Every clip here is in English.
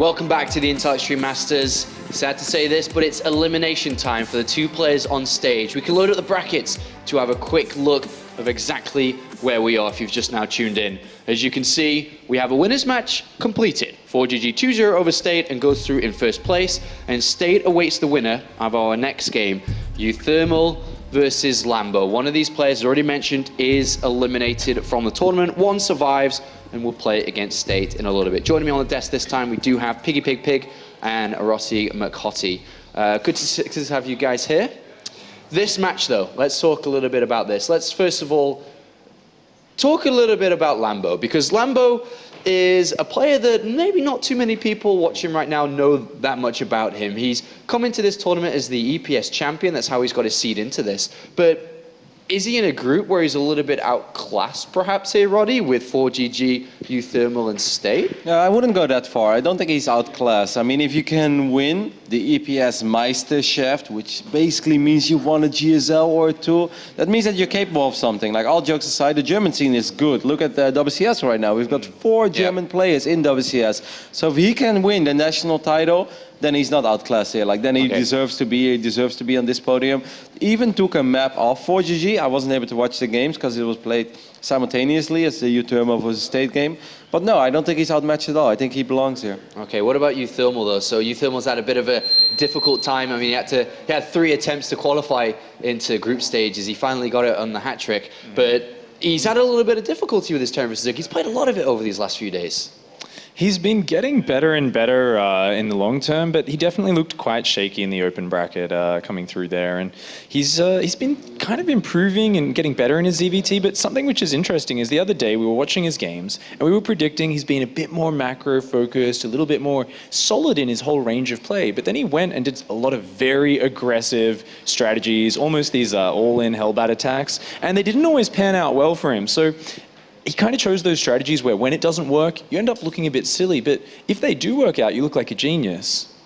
Welcome back to the Intel Extreme Masters. Sad to say this, but it's elimination time for the two players on stage. We can load up the brackets to have a quick look of exactly where we are if you've just now tuned in. As you can see, we have a winners match completed. 4GG 2-0 over State and goes through in first place. And State awaits the winner of our next game, uThermal versus Lambo. One of these players, already mentioned, is eliminated from the tournament. One survives and we'll play against State in a little bit. Joining me on the desk this time, we do have Piggy Pig Pig and Rossi McHotty. Good to have you guys here. This match though, let's talk a little bit about this. Let's first of all talk a little bit about Lambo, because Lambo is a player that maybe not too many people watching right now know that much about him. He's come into this tournament as the EPS champion. That's how he's got his seed into this. But is he in a group where he's a little bit outclassed, perhaps here, Roddy, with 4GG, uThermal, and State? No, I wouldn't go that far. I don't think he's outclassed. I mean, if you can win the EPS Meisterschaft, which basically means you won a GSL or two, that means that you're capable of something. Like, all jokes aside, the German scene is good. Look at the WCS right now. We've got 4 German players in WCS. So if he can win the national title, then he's not outclassed here. Like, then he deserves to be on this podium. Even took a map off 4GG. I wasn't able to watch the games because it was played simultaneously as the uThermal versus State game. But no, I don't think he's outmatched at all. I think he belongs here. Okay, what about uThermal though? So uThermal's had a bit of a difficult time. I mean, he had 3 attempts to qualify into group stages. He finally got it on the hat trick, but he's had a little bit of difficulty with his turn versus Zerg. He's played a lot of it over these last few days. He's been getting better and better in the long term, but he definitely looked quite shaky in the open bracket coming through there. And he's been kind of improving and getting better in his ZvT, but something which is interesting is the other day we were watching his games and we were predicting he's been a bit more macro focused, a little bit more solid in his whole range of play. But then he went and did a lot of very aggressive strategies, almost these all-in hellbat attacks, and they didn't always pan out well for him. So he kind of chose those strategies where when it doesn't work, you end up looking a bit silly, but if they do work out, you look like a genius.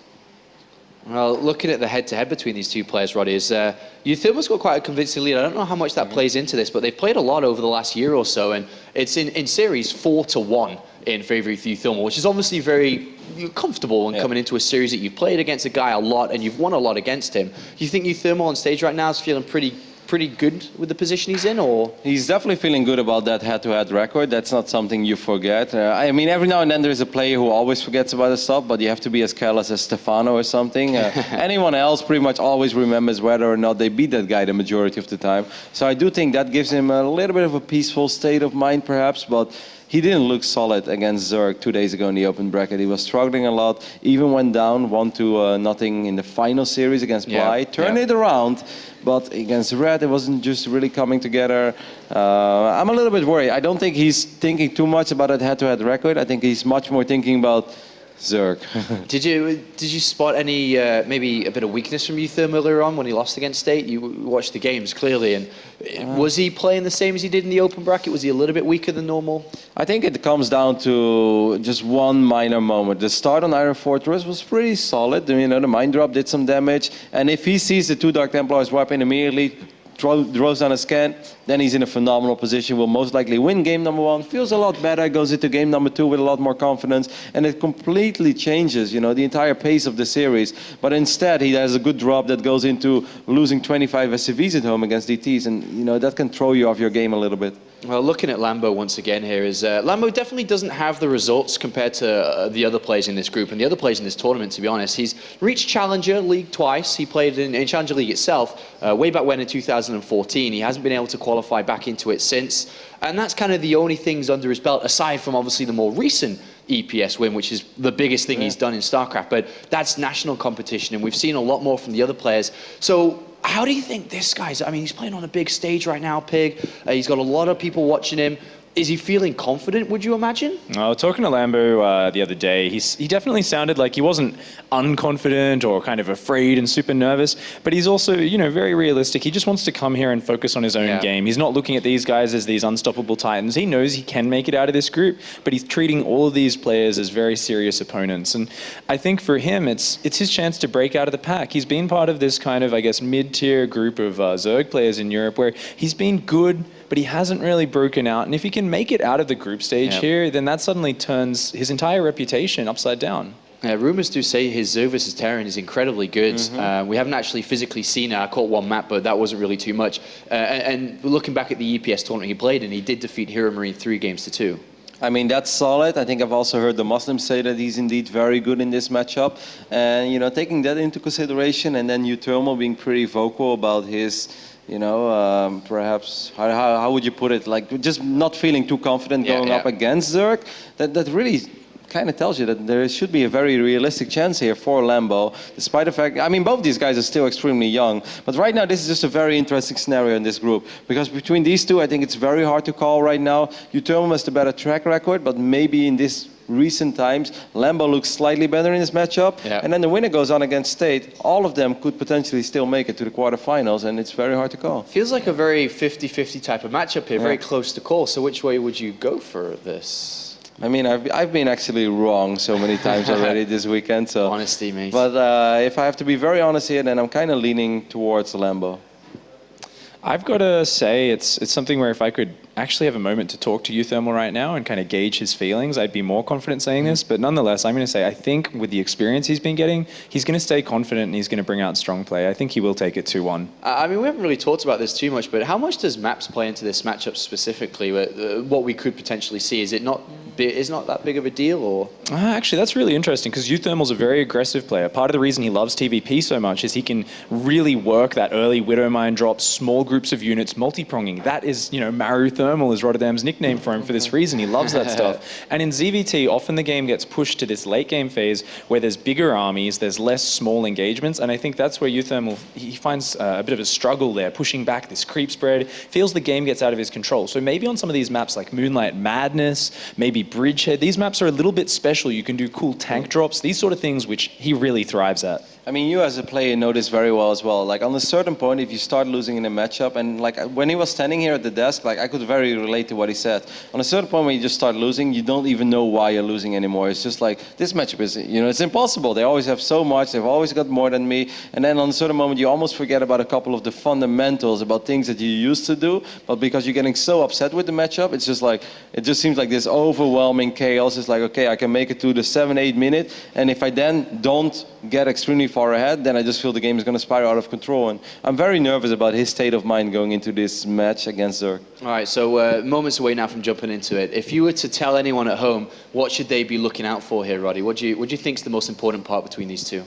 Well, looking at the head-to-head between these two players, Roddy, is uThermal's got quite a convincing lead. I don't know how much that plays into this, but they've played a lot over the last year or so, and it's in series 4-1 in favor of uThermal, which is obviously very comfortable when coming into a series that you've played against a guy a lot and you've won a lot against him. Do you think uThermal on stage right now is feeling pretty good with the position he's in, or? He's definitely feeling good about that head-to-head record. That's not something you forget. I mean, every now and then there's a player who always forgets about his stuff, but you have to be as careless as Stefano or something. Anyone else pretty much always remembers whether or not they beat that guy the majority of the time. So I do think that gives him a little bit of a peaceful state of mind, perhaps, but he didn't look solid against Zerg 2 days ago in the open bracket. He was struggling a lot, even went down 1-0 in the final series against Bly. Turned it around, but against Red, it wasn't just really coming together. I'm a little bit worried. I don't think he's thinking too much about that head-to-head record. I think he's much more thinking about Zerg. Did you spot any maybe a bit of weakness from uThermal earlier on when he lost against State? You watched the games clearly, and was he playing the same as he did in the open bracket? Was he a little bit weaker than normal? I think it comes down to just one minor moment. The start on Iron Fortress was pretty solid. You know, the mine drop did some damage, and if he sees the 2 Dark Templars wiping immediately, throws down a scan, then he's in a phenomenal position, will most likely win game number 1, feels a lot better, goes into game number 2 with a lot more confidence, and it completely changes, you know, the entire pace of the series. But instead, he has a good drop that goes into losing 25 SCVs at home against DTs, and, you know, that can throw you off your game a little bit. Well, looking at Lambo once again here is Lambo definitely doesn't have the results compared to the other players in this group and the other players in this tournament, to be honest. He's reached Challenger League twice. He played in Challenger League itself way back when in 2014. He hasn't been able to qualify back into it since. And that's kind of the only things under his belt, aside from obviously the more recent EPS win, which is the biggest thing he's done in StarCraft. But that's national competition, and we've seen a lot more from the other players. So how do you think this guy's, I mean, he's playing on a big stage right now, Pig. He's got a lot of people watching him. Is he feeling confident, would you imagine? Talking to Lambo the other day, he definitely sounded like he wasn't unconfident or kind of afraid and super nervous, but he's also, you know, very realistic. He just wants to come here and focus on his own game. He's not looking at these guys as these unstoppable titans. He knows he can make it out of this group, but he's treating all of these players as very serious opponents. And I think for him, it's his chance to break out of the pack. He's been part of this kind of, I guess, mid-tier group of Zerg players in Europe where he's been good, but he hasn't really broken out. And if he can make it out of the group stage here, then that suddenly turns his entire reputation upside down. Rumors do say his Zo versus Terran is incredibly good. We haven't actually physically seen it. I caught one map, but that wasn't really too much. And looking back at the EPS tournament he played in, he did defeat Hero Marine 3-2. I mean, that's solid. I think I've also heard the Muslims say that he's indeed very good in this matchup. And, you know, taking that into consideration, and then uThermal being pretty vocal about his, you know, perhaps, how would you put it? Like, just not feeling too confident going up against Zerg. That really kind of tells you that there should be a very realistic chance here for Lambo, despite the fact, I mean, both these guys are still extremely young. But right now, this is just a very interesting scenario in this group. Because between these two, I think it's very hard to call right now. uThermal has the better track record, but maybe in this recent times, Lambo looks slightly better in this matchup. And then the winner goes on against State. All of them could potentially still make it to the quarterfinals, and it's very hard to call. Feels like a very 50-50 type of matchup here, very close to call. So which way would you go for this? I mean, I've been actually wrong so many times already this weekend. So honesty, mate. But if I have to be very honest here, then I'm kind of leaning towards Lambo. I've got to say it's something where if I could actually have a moment to talk to uThermal right now and kind of gauge his feelings, I'd be more confident saying this. But nonetheless, I'm going to say I think with the experience he's been getting, he's going to stay confident and he's going to bring out strong play. I think he will take it 2-1. I mean, we haven't really talked about this too much, but how much does maps play into this matchup specifically? What we could potentially see, is it not that big of a deal, or? Actually, that's really interesting because uThermal's a very aggressive player. Part of the reason he loves TVP so much is he can really work that early Widow Mine drop, small groups of units, multi-pronging. That is, you know, Maru Thermal is Rotterdam's nickname for him for this reason. He loves that stuff. And in ZvT, often the game gets pushed to this late game phase where there's bigger armies, there's less small engagements, and I think that's where uThermal, he finds a bit of a struggle there, pushing back this creep spread, feels the game gets out of his control. So maybe on some of these maps like Moonlight Madness, maybe Bridgehead, these maps are a little bit special. You can do cool tank drops, these sort of things which he really thrives at. I mean, you as a player know this very well as well. Like on a certain point, if you start losing in a matchup, and like when he was standing here at the desk, like I could very relate to what he said. On a certain point when you just start losing, you don't even know why you're losing anymore. It's just like, this matchup is, you know, it's impossible. They always have so much, they've always got more than me. And then on a certain moment, you almost forget about a couple of the fundamentals, about things that you used to do. But because you're getting so upset with the matchup, it's just like, it just seems like this overwhelming chaos. It's like, okay, I can make it to the 7-8 minute. And if I then don't get extremely far ahead, then I just feel the game is going to spiral out of control. And I'm very nervous about his state of mind going into this match against Zerg. All right, so moments away now from jumping into it. If you were to tell anyone at home, what should they be looking out for here, Roddy? What do you think is the most important part between these two?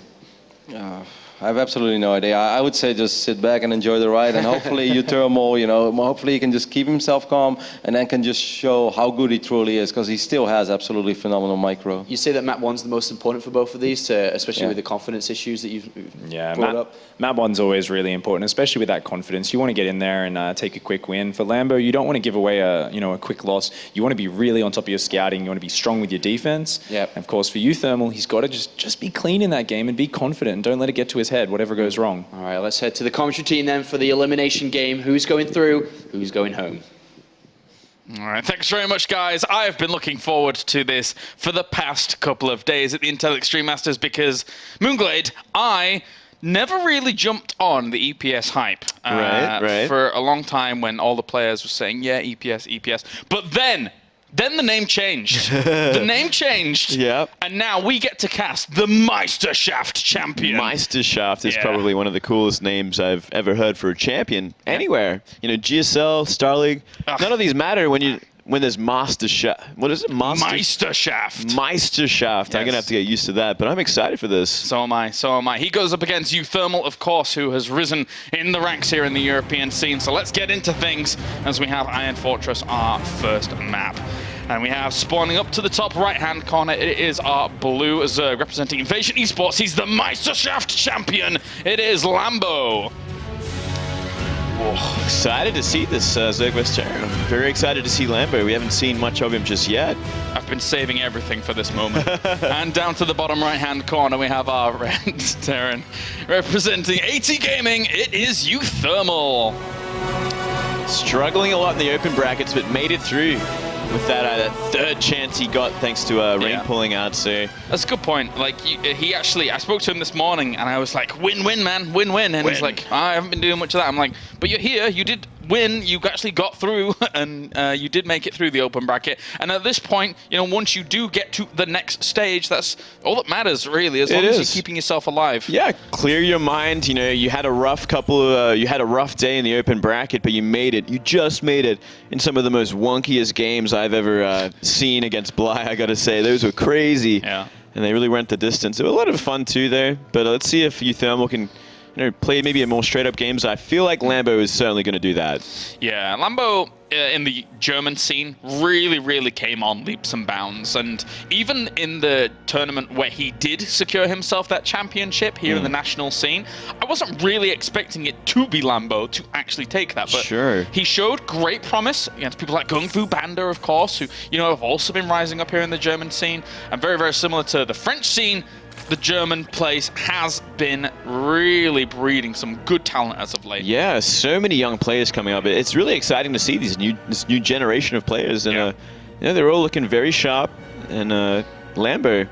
I have absolutely no idea. I would say just sit back and enjoy the ride, and hopefully uThermal, you know, hopefully he can just keep himself calm and then can just show how good he truly is, because he still has absolutely phenomenal micro. You say that map 1's the most important for both of these, especially with the confidence issues that you've brought up? Map 1's always really important, especially with that confidence. You want to get in there and take a quick win. For Lambo, you don't want to give away a quick loss. You want to be really on top of your scouting. You want to be strong with your defense. Yep. And of course, for uThermal, he's got to just be clean in that game and be confident and don't let it get to his head, whatever goes wrong. All right, let's head to the commentary team then for the elimination game. Who's going through? Who's going home? All right, thanks very much, guys. I have been looking forward to this for the past couple of days at the Intel Extreme Masters because, Moonglade, I never really jumped on the EPS hype for a long time when all the players were saying, yeah, EPS. But then the name changed. The name changed. Yep. And now we get to cast the Meisterschaft champion. Meisterschaft is probably one of the coolest names I've ever heard for a champion anywhere. You know, GSL, Star League, none of these matter when there's Meisterschaft. What is it? Meisterschaft. Meisterschaft. Yes. I'm going to have to get used to that, but I'm excited for this. So am I. He goes up against uThermal, of course, who has risen in the ranks here in the European scene. So let's get into things as we have Iron Fortress, our first map. And we have spawning up to the top right-hand corner, it is our blue Zerg representing Invasion eSports. He's the Meisterschaft champion. It is Lambo. Oh, excited to see this Zerg vs Terran. I'm very excited to see Lambo. We haven't seen much of him just yet. I've been saving everything for this moment. And down to the bottom right-hand corner, we have our red Terran representing AT Gaming. It is uThermal. Struggling a lot in the open brackets, but made it through with that third chance he got thanks to rain pulling out. So that's a good point. Like he actually, I spoke to him this morning and I was like, win-win, man, win-win. And he's like, I haven't been doing much of that. I'm like, but you're here. You did win. You actually got through, and you did make it through the open bracket. And at this point, you know, once you do get to the next stage, that's all that matters, really, as long as you're keeping yourself alive. Yeah, clear your mind. You know, you had a rough you had a rough day in the open bracket, but you made it. You just made it in some of the most wonkiest games I've ever seen against Bly, I gotta say. Those were crazy. Yeah. And they really went the distance. It was a lot of fun too there, but let's see if uThermal can play maybe a more straight-up games. I feel like Lambo is certainly going to do that. Yeah, Lambo in the German scene really came on leaps and bounds. And even in the tournament where he did secure himself that championship here in the national scene, I wasn't really expecting it to be Lambo to actually take that. But sure. He showed great promise against people like Kung Fu Panda, of course, who, you know, have also been rising up here in the German scene. And very similar to the French scene, the German place has been really breeding some good talent as of late. Yeah, so many young players coming up. It's really exciting to see this new generation of players, and you know, they're all looking very sharp. And Lambo,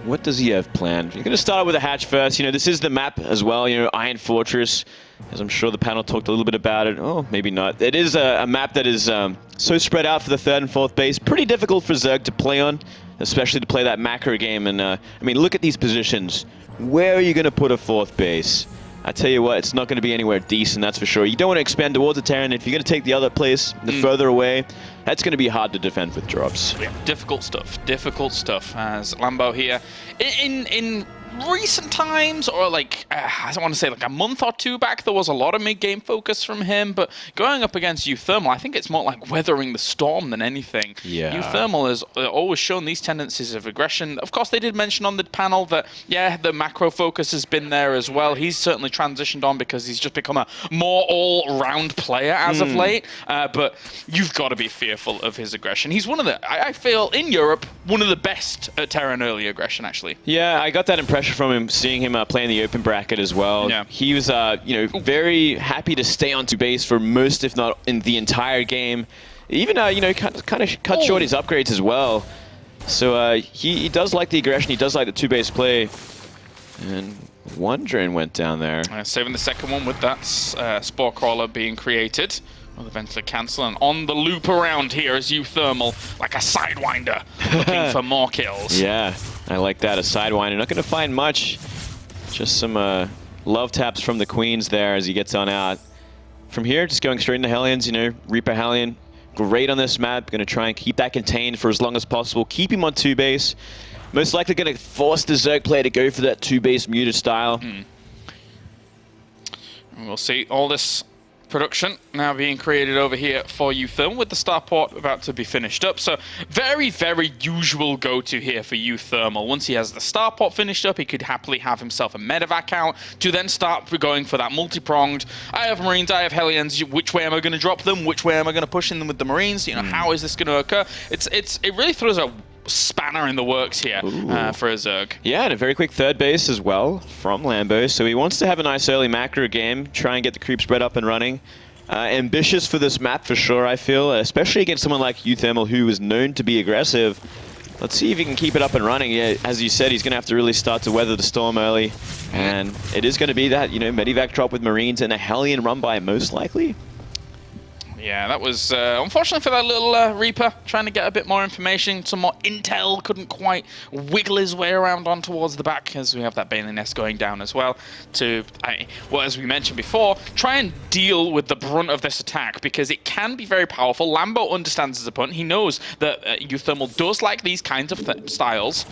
what does he have planned? You're going to start with a hatch first. You know, this is the map as well. You know, Iron Fortress, as I'm sure the panel talked a little bit about it. Oh, maybe not. It is a map that is so spread out for the third and fourth base. Pretty difficult for Zerg to play on, especially to play that macro game. And I mean, look at these positions. Where are you going to put a fourth base? I tell you what, it's not going to be anywhere decent, that's for sure. You don't want to expand towards the Terran. If you're going to take the other place, the further away, that's going to be hard to defend with drops. Yeah, difficult stuff as Lambo here. In recent times, or like, I don't want to say like a month or two back, there was a lot of mid-game focus from him, but going up against uThermal, I think it's more like weathering the storm than anything. Yeah. uThermal has always shown these tendencies of aggression. Of course, they did mention on the panel that, yeah, the macro focus has been there as well. He's certainly transitioned on because he's just become a more all-round player as of late, but you've got to be fearful of his aggression. He's one of the, I feel, in Europe, one of the best at Terran early aggression, actually. Yeah, I got that impression from him, seeing him play in the open bracket as well. Yeah. He was, you know, very happy to stay onto base for most, if not in the entire game. Even, you know, kind of cut short his upgrades as well. So he does like the aggression. He does like the two-base play. And one drone went down there. Saving the second one with that Spore Crawler being created. Well, eventually cancel, and on the loop around here is uThermal, like a Sidewinder, looking for more kills. Yeah, I like that, a Sidewinder. Not going to find much. Just some love taps from the Queens there as he gets on out. From here, just going straight into Hellions, you know, Reaper Hellion. Great on this map. Going to try and keep that contained for as long as possible. Keep him on two base. Most likely going to force the Zerg player to go for that two base muted style. We'll see all this production now being created over here for uThermal with the starport about to be finished up. So very usual go-to here for uThermal. Once he has the starport finished up, he could happily have himself a medevac out to then start going for that multi-pronged. I have Marines, I have Hellions. Which way am I going to drop them? Which way am I going to push in them with the Marines? You know, how is this going to occur? It really throws a spanner in the works here for a Zerg. Yeah, and a very quick third base as well from Lambo. So he wants to have a nice early macro game, try and get the creep spread up and running. Ambitious for this map for sure, I feel, especially against someone like uThermal who is known to be aggressive. Let's see if he can keep it up and running. Yeah, as you said, he's going to have to really start to weather the storm early. And it is going to be that, you know, medevac drop with Marines and a Hellion run by most likely. Yeah, that was unfortunate for that little Reaper, trying to get a bit more information, some more intel, couldn't quite wiggle his way around on towards the back as we have that Bailey Nest going down as well to, well, as we mentioned before, try and deal with the brunt of this attack because it can be very powerful. Lambo understands his opponent. He knows that uThermal does like these kinds of styles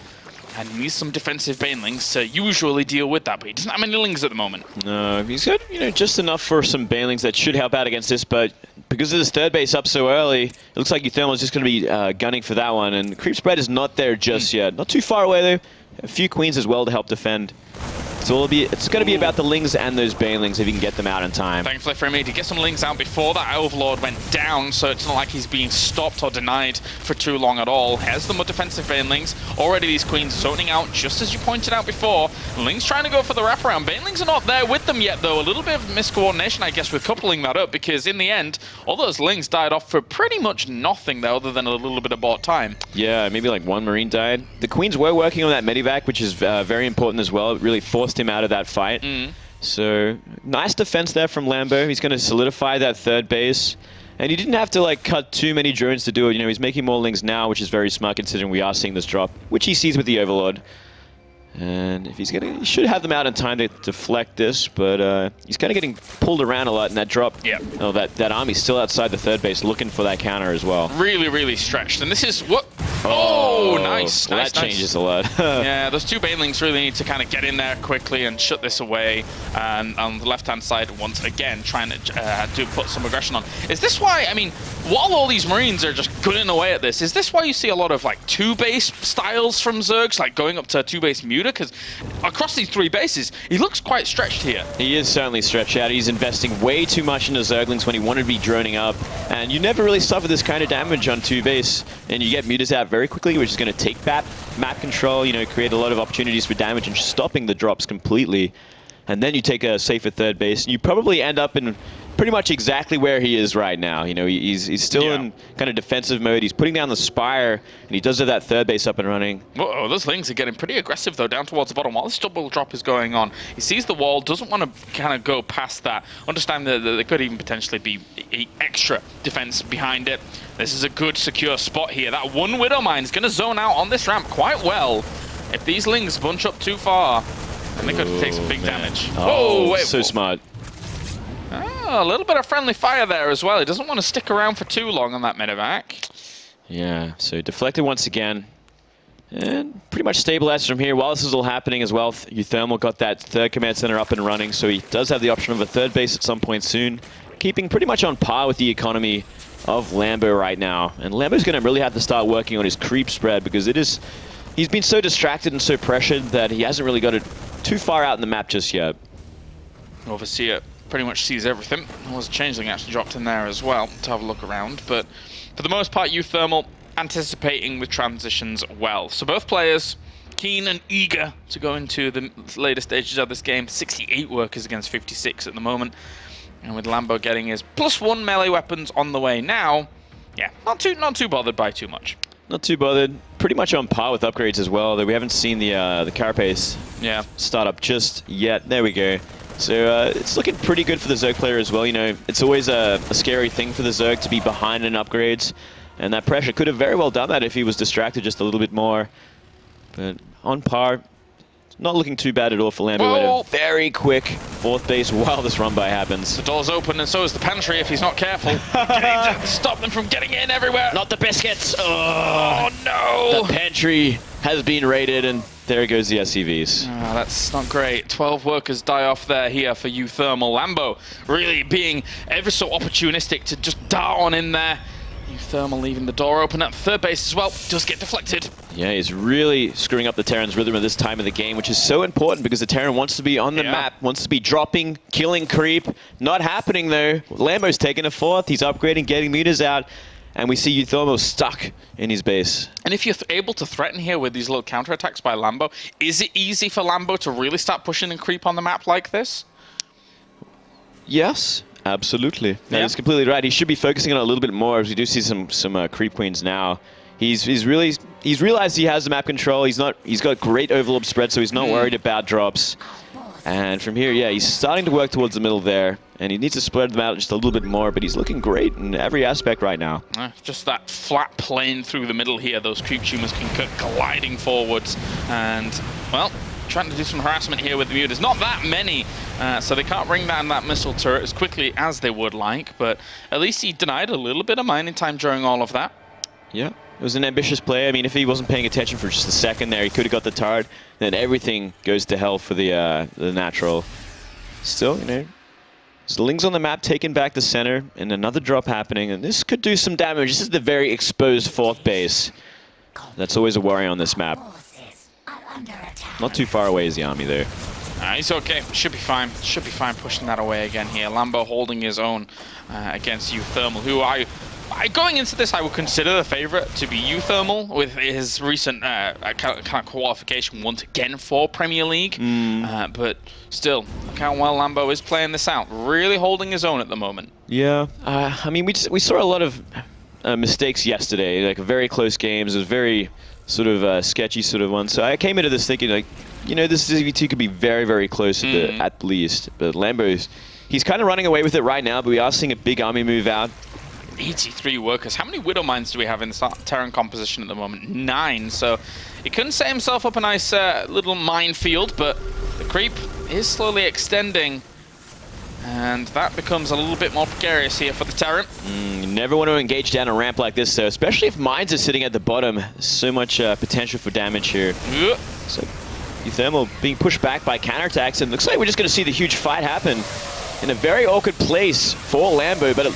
and he needs some defensive banelings to usually deal with that, but he doesn't have many lings at the moment. No, he's got, you know, just enough for some banelings that should help out against this, but because of this third base up so early, it looks like uThermal is just going to be gunning for that one, and creep spread is not there just yet. Not too far away though. A few Queens as well to help defend. So it's going to be about the lings and those banelings if you can get them out in time. Thankfully for him, he did get some lings out before that Overlord went down, so it's not like he's being stopped or denied for too long at all. Has the more defensive banelings. Already these Queens zoning out, just as you pointed out before. Lings trying to go for the wraparound. Banelings are not there with them yet, though. A little bit of miscoordination, I guess, with coupling that up, because in the end, all those Lings died off for pretty much nothing, though, other than a little bit of bought time. Yeah, maybe like one Marine died. The Queens were working on that medevac, which is very important as well. It really forced him out of that fight. So nice defense there from Lambo. He's going to solidify that third base. And he didn't have to like cut too many drones to do it. You know, he's making more lings now, which is very smart considering we are seeing this drop, which he sees with the Overlord. And if he's getting, he should have them out in time to deflect this, but he's kind of getting pulled around a lot in that drop. Yeah. Oh, that army's still outside the third base looking for that counter as well. Really, really stretched. And this is what... Oh, nice. Well, nice, that nice. changes a lot. Yeah, those two banelings really need to kind of get in there quickly and shut this away. And on the left-hand side, once again, trying to put some aggression on. Is this why, I mean, while all these Marines are just gunning away at this, is this why you see a lot of like two-base styles from Zergs, like going up to two-base Muta? Because across these three bases, he looks quite stretched here. He is certainly stretched out. He's investing way too much into Zerglings when he wanted to be droning up. And you never really suffer this kind of damage on two base. And you get Mutas out very quickly, which is going to take that map control, you know, create a lot of opportunities for damage and stopping the drops completely. And then you take a safer third base, and you probably end up in pretty much exactly where he is right now. You know, he's still in kind of defensive mode. He's putting down the Spire, and he does have that third base up and running. Uh-oh, those lings are getting pretty aggressive, though, down towards the bottom while this double drop is going on. He sees the wall, doesn't want to kind of go past that. Understand that there could even potentially be extra defense behind it. This is a good, secure spot here. That one Widow Mine is going to zone out on this ramp quite well. If these lings bunch up too far, then they could take some big damage. Oh, wait. so smart. Oh, a little bit of friendly fire there as well. He doesn't want to stick around for too long on that medevac. Yeah, so deflected once again. And pretty much stabilized from here. While this is all happening as well, uThermal got that third command center up and running, so he does have the option of a third base at some point soon. Keeping pretty much on par with the economy of Lambo right now. And Lambo's going to really have to start working on his creep spread because he's been so distracted and so pressured that he hasn't really got it too far out in the map just yet. Overseer pretty much sees everything. There was a changeling actually dropped in there as well to have a look around, but for the most part, uThermal anticipating with transitions well. So both players keen and eager to go into the later stages of this game. 68 workers against 56 at the moment. And with Lambo getting his +1 melee weapons on the way now, yeah, not too bothered by too much. Not too bothered. Pretty much on par with upgrades as well, though we haven't seen the Carapace start up just yet. There we go. So it's looking pretty good for the Zerg player as well. You know, it's always a scary thing for the Zerg to be behind in upgrades. And that pressure could have very well done that if he was distracted just a little bit more. But on par, not looking too bad at all for Lambo. Whoa. A very quick fourth base while this run by happens. The door's open and so is the pantry if he's not careful. Stop them from getting in everywhere. Not the biscuits! Oh no! The pantry has been raided and there goes the SCVs. Oh, that's not great. 12 workers die off there here for uThermal. Lambo really being ever so opportunistic to just dart on in there. uThermal leaving the door open at the third base as well. Does get deflected. Yeah, he's really screwing up the Terran's rhythm at this time of the game, which is so important because the Terran wants to be on the map, wants to be dropping, killing creep. Not happening though. Lambo's taking a fourth. He's upgrading, getting meters out. And we see uThermal stuck in his base. And if you're able to threaten here with these little counterattacks by Lambo, is it easy for Lambo to really start pushing and creep on the map like this? Yes, absolutely. That is completely right. He should be focusing on it a little bit more, as we do see some creep queens now. He's realized he has the map control. He's got great overlap spread, so he's not worried about drops. And from here, yeah, he's starting to work towards the middle there. And he needs to spread them out just a little bit more, but he's looking great in every aspect right now. Just that flat plane through the middle here. Those creep tumors can go gliding forwards. And, well, trying to do some harassment here with the Mutas. Not that many, so they can't bring down that missile turret as quickly as they would like. But at least he denied a little bit of mining time during all of that. Yeah, it was an ambitious play. I mean, if he wasn't paying attention for just a second there, he could have got the turret. Then everything goes to hell for the natural. Still, you know, there's lings on the map taking back the center, and another drop happening, and this could do some damage. This is the very exposed fourth base. That's always a worry on this map. Not too far away is the army there. He's okay. Should be fine. Should be fine pushing that away again here. Lambo holding his own against uThermal, who going into this, I would consider the favorite to be uThermal with his recent kind of qualification once again for Premier League. But still, look how well Lambo is playing this out. Really holding his own at the moment. Yeah. I mean, we saw a lot of mistakes yesterday, like very close games. It was very sort of sketchy sort of one. So I came into this thinking like you know, this ZvT could be very, very close at least. But Lambo's, he's kind of running away with it right now, but we are seeing a big army move out. 83 workers. How many Widow Mines do we have in the Terran composition at the moment? 9. So he couldn't set himself up a nice little minefield, but the creep is slowly extending. And that becomes a little bit more precarious here for the Terran. You never want to engage down a ramp like this, though, especially if mines are sitting at the bottom. So much potential for damage here. So uThermal being pushed back by counterattacks, and looks like we're just going to see the huge fight happen in a very awkward place for Lambo, but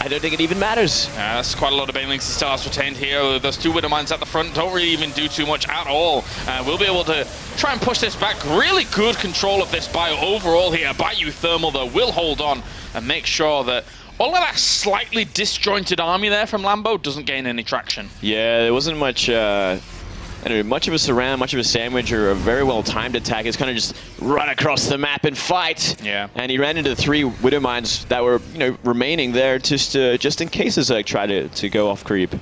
I don't think it even matters. That's quite a lot of banelings he still has retained here. Those 2 Widow Mines at the front don't really even do too much at all. We'll be able to try and push this back. Really good control of this bio overall here by uThermal, though. Will hold on and make sure that all of that slightly disjointed army there from Lambo doesn't gain any traction. Yeah, there wasn't much much of a surround, much of a sandwich, or a very well-timed attack. It's kind of just run across the map and fight. Yeah. And he ran into the 3 Widow Mines that were, you know, remaining there just in case Zerg tried to go off creep.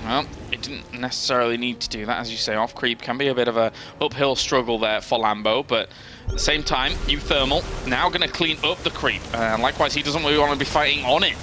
Well, it didn't necessarily need to do that. As you say, off creep can be a bit of a uphill struggle there for Lambo, but at the same time, uThermal now going to clean up the creep. And likewise, he doesn't really want to be fighting on it.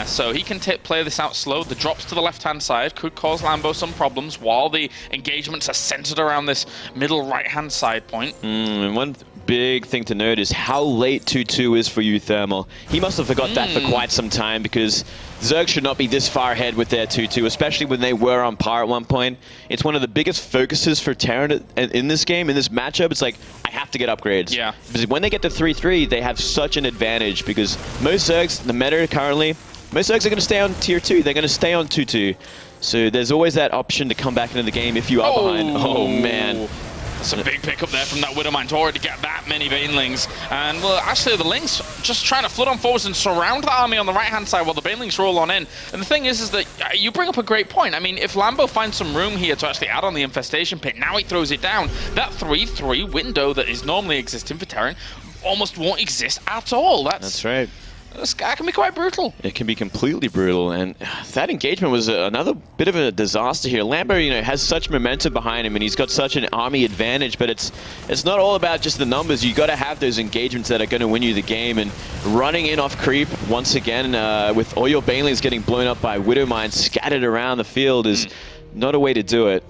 So he can play this out slow. The drops to the left-hand side could cause Lambo some problems while the engagements are centered around this middle right-hand side point. And one big thing to note is how late 2-2 is for uThermal. He must have forgot that for quite some time, because Zerg should not be this far ahead with their 2-2, especially when they were on par at one point. It's one of the biggest focuses for Terran in this game, in this matchup. It's like, I have to get upgrades. Yeah. Because when they get to 3-3, they have such an advantage, because most Zergs, the meta currently, most Zergs are going to stay on tier 2. They're going to stay on 2-2. So there's always that option to come back into the game if you are behind. Oh, man. That's a big pickup there from that Widow Mine to already get that many Banelings. And, well, actually, the Lynx just trying to flood on forwards and surround the army on the right-hand side while the Banelings roll on in. And the thing is that you bring up a great point. I mean, if Lambo finds some room here to actually add on the Infestation Pit, now he throws it down. That 3-3 window that is normally existing for Terran almost won't exist at all. That's right. That can be quite brutal. It can be completely brutal, and that engagement was another bit of a disaster here. Lambo, you know, has such momentum behind him, and he's got such an army advantage, but it's not all about just the numbers. You got to have those engagements that are going to win you the game, and running in off creep once again with all your Banelings getting blown up by Widow Mines scattered around the field is not a way to do it.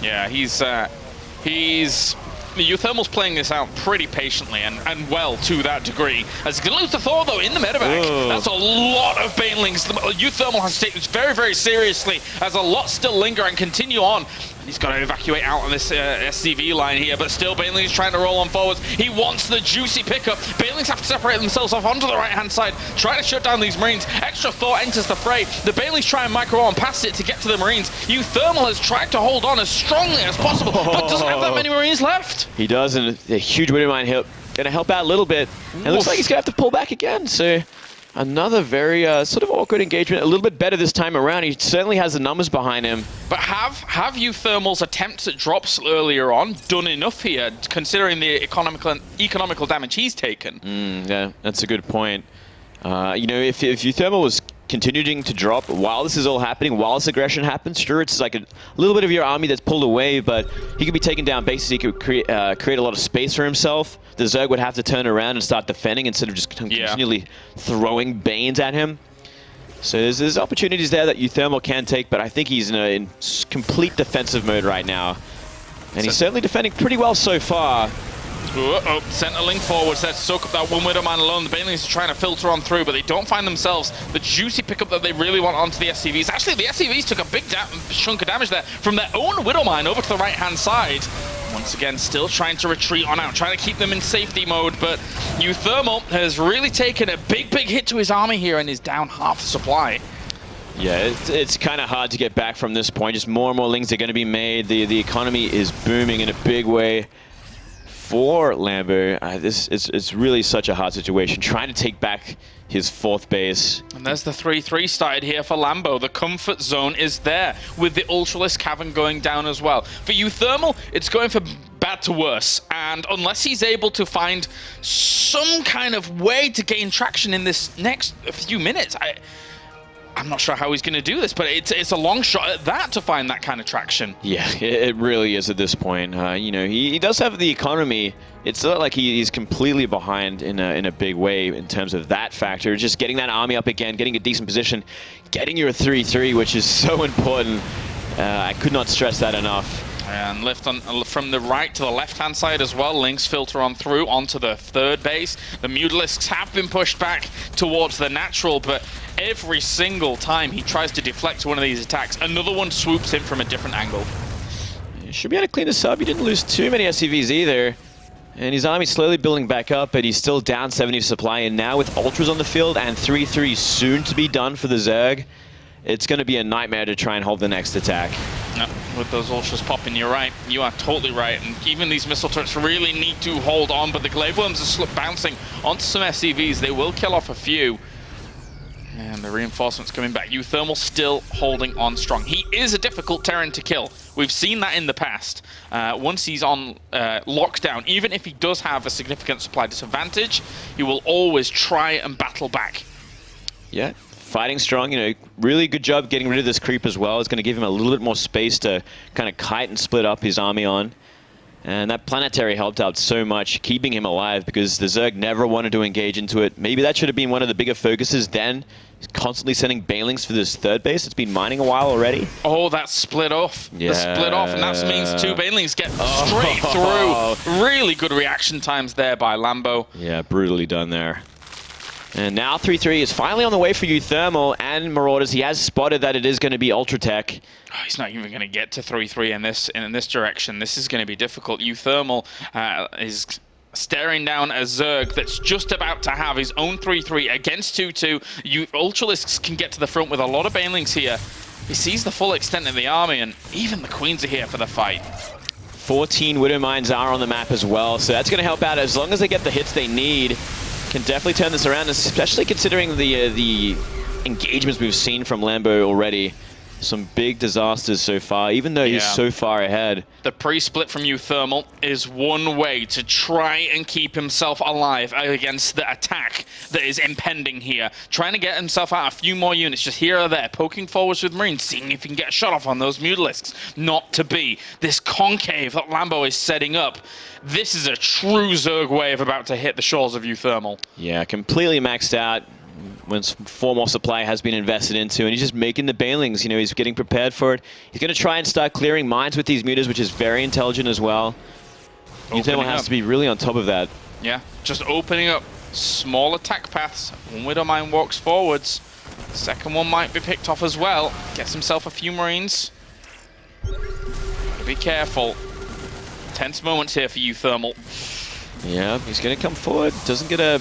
Yeah, uThermal's playing this out pretty patiently and well to that degree. As he's going to lose the Thor, though, in the medevac. That's a lot of Banelings. uThermal has to take this very, very seriously, as a lot still linger and continue on. And he's got to evacuate out on this SCV line here, but still Banelings trying to roll on forwards. He wants the juicy pickup. Banelings have to separate themselves off onto the right-hand side, try to shut down these Marines. Extra Thor enters the fray. The Banelings try and micro on past it to get to the Marines. uThermal has tried to hold on as strongly as possible, but doesn't have that many Marines left. He does, and a huge Widow Mine going to help out a little bit. And it looks like he's going to have to pull back again, so another very sort of awkward engagement. A little bit better this time around. He certainly has the numbers behind him. But have uThermal's attempts at drops earlier on done enough here, considering the economical damage he's taken? Yeah, that's a good point. You know, if uThermal was continuing to drop while this is all happening, while this aggression happens, sure, it's like a little bit of your army that's pulled away, but he could be taking down bases. He could create a lot of space for himself. The Zerg would have to turn around and start defending instead of just continually throwing Banes at him. So there's opportunities there that uThermal can take, but I think he's in complete defensive mode right now. And he's certainly defending pretty well so far. Sent a link forwards there to soak up that one Widow Mine alone. The Banelings are trying to filter on through, but they don't find themselves the juicy pickup that they really want onto the SCVs. Actually, the SCVs took a big chunk of damage there from their own Widow Mine over to the right-hand side. Once again, still trying to retreat on out, trying to keep them in safety mode, but uThermal has really taken a big hit to his army here and is down half the supply. Yeah, it's kind of hard to get back from this point. Just more and more links are going to be made. The economy is booming in a big way for Lambo. It's really such a hard situation, trying to take back his 4th base. And there's the 3-3 started here for Lambo. The comfort zone is there, with the Ultralisk Cavern going down as well. For uThermal, it's going from bad to worse, and unless he's able to find some kind of way to gain traction in this next few minutes, I'm not sure how he's going to do this, but it's a long shot at that to find that kind of traction. Yeah, it really is at this point. You know, he does have the economy. It's not like he's completely behind in a big way in terms of that factor. Just getting that army up again, getting a decent position, getting your 3-3, which is so important. I could not stress that enough. And lift on from the right to the left-hand side as well. Links filter on through onto the third base. The Mutalisks have been pushed back towards the natural, but every single time he tries to deflect one of these attacks, another one swoops in from a different angle. Should be able to clean this up. He didn't lose too many SCVs either. And his army's slowly building back up, but he's still down 70 supply. And now with Ultras on the field and 3-3 soon to be done for the Zerg, it's going to be a nightmare to try and hold the next attack. No, with those Ultras popping, you're right. You are totally right. And even these missile turrets really need to hold on, but the Glaive Worms are bouncing onto some SCVs. They will kill off a few. And the reinforcements coming back. uThermal still holding on strong. He is a difficult Terran to kill. We've seen that in the past. Once he's on lockdown, even if he does have a significant supply disadvantage, he will always try and battle back. Yeah, fighting strong, you know, really good job getting rid of this creep as well. It's going to give him a little bit more space to kind of kite and split up his army on. And that planetary helped out so much, keeping him alive, because the Zerg never wanted to engage into it. Maybe that should have been one of the bigger focuses then. He's constantly sending Banelings for this third base. It's been mining a while already. Oh, that split off. Yeah. The split off, and that means 2 Banelings get straight through. Really good reaction times there by Lambo. Yeah, brutally done there. And now 3-3 is finally on the way for uThermal and Marauders. He has spotted that it is going to be Ultratech. Oh, he's not even going to get to 3-3 in this direction. This is going to be difficult. uThermal is staring down a Zerg that's just about to have his own 3-3 against 2-2. Ultralisks can get to the front with a lot of Banelings here. He sees the full extent of the army, and even the Queens are here for the fight. 14 Widow Mines are on the map as well, so that's going to help out as long as they get the hits they need. Can definitely turn this around, especially considering the engagements we've seen from Lambo already. Some big disasters so far, even though he's so far ahead. The pre-split from uThermal is one way to try and keep himself alive against the attack that is impending here. Trying to get himself out a few more units just here or there, poking forwards with Marines, seeing if he can get a shot off on those Mutalisks. Not to be. This concave that Lambo is setting up, this is a true Zerg wave about to hit the shores of uThermal. Yeah, completely maxed out. When 4 more supply has been invested into, and he's just making the Banelings, you know, he's getting prepared for it. He's going to try and start clearing mines with these mutas, which is very intelligent as well. uThermal has to be really on top of that. Yeah, just opening up small attack paths. One Widow Mine walks forwards. Second one might be picked off as well. Gets himself a few Marines. Be careful. Tense moments here for uThermal. Yeah, he's going to come forward. Doesn't get a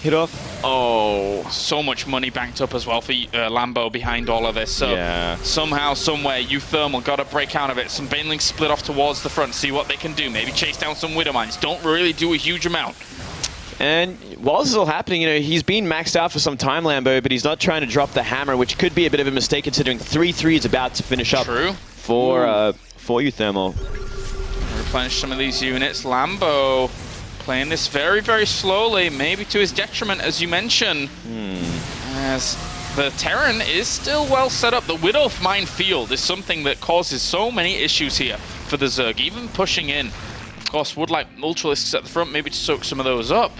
hit off. Oh, so much money banked up as well for Lambo behind all of this. So somehow, somewhere, uThermal got to break out of it. Some Banelings split off towards the front, see what they can do. Maybe chase down some Widow Mines. Don't really do a huge amount. And while this is all happening, you know, he's been maxed out for some time, Lambo, but he's not trying to drop the hammer, which could be a bit of a mistake considering 3-3 is about to finish up for uThermal. Replenish some of these units. Lambo playing this very, very slowly, maybe to his detriment, as you mentioned. As the Terran is still well set up. The Widow Mine field is something that causes so many issues here for the Zerg, even pushing in. Of course, would like Ultralisks at the front, maybe to soak some of those up,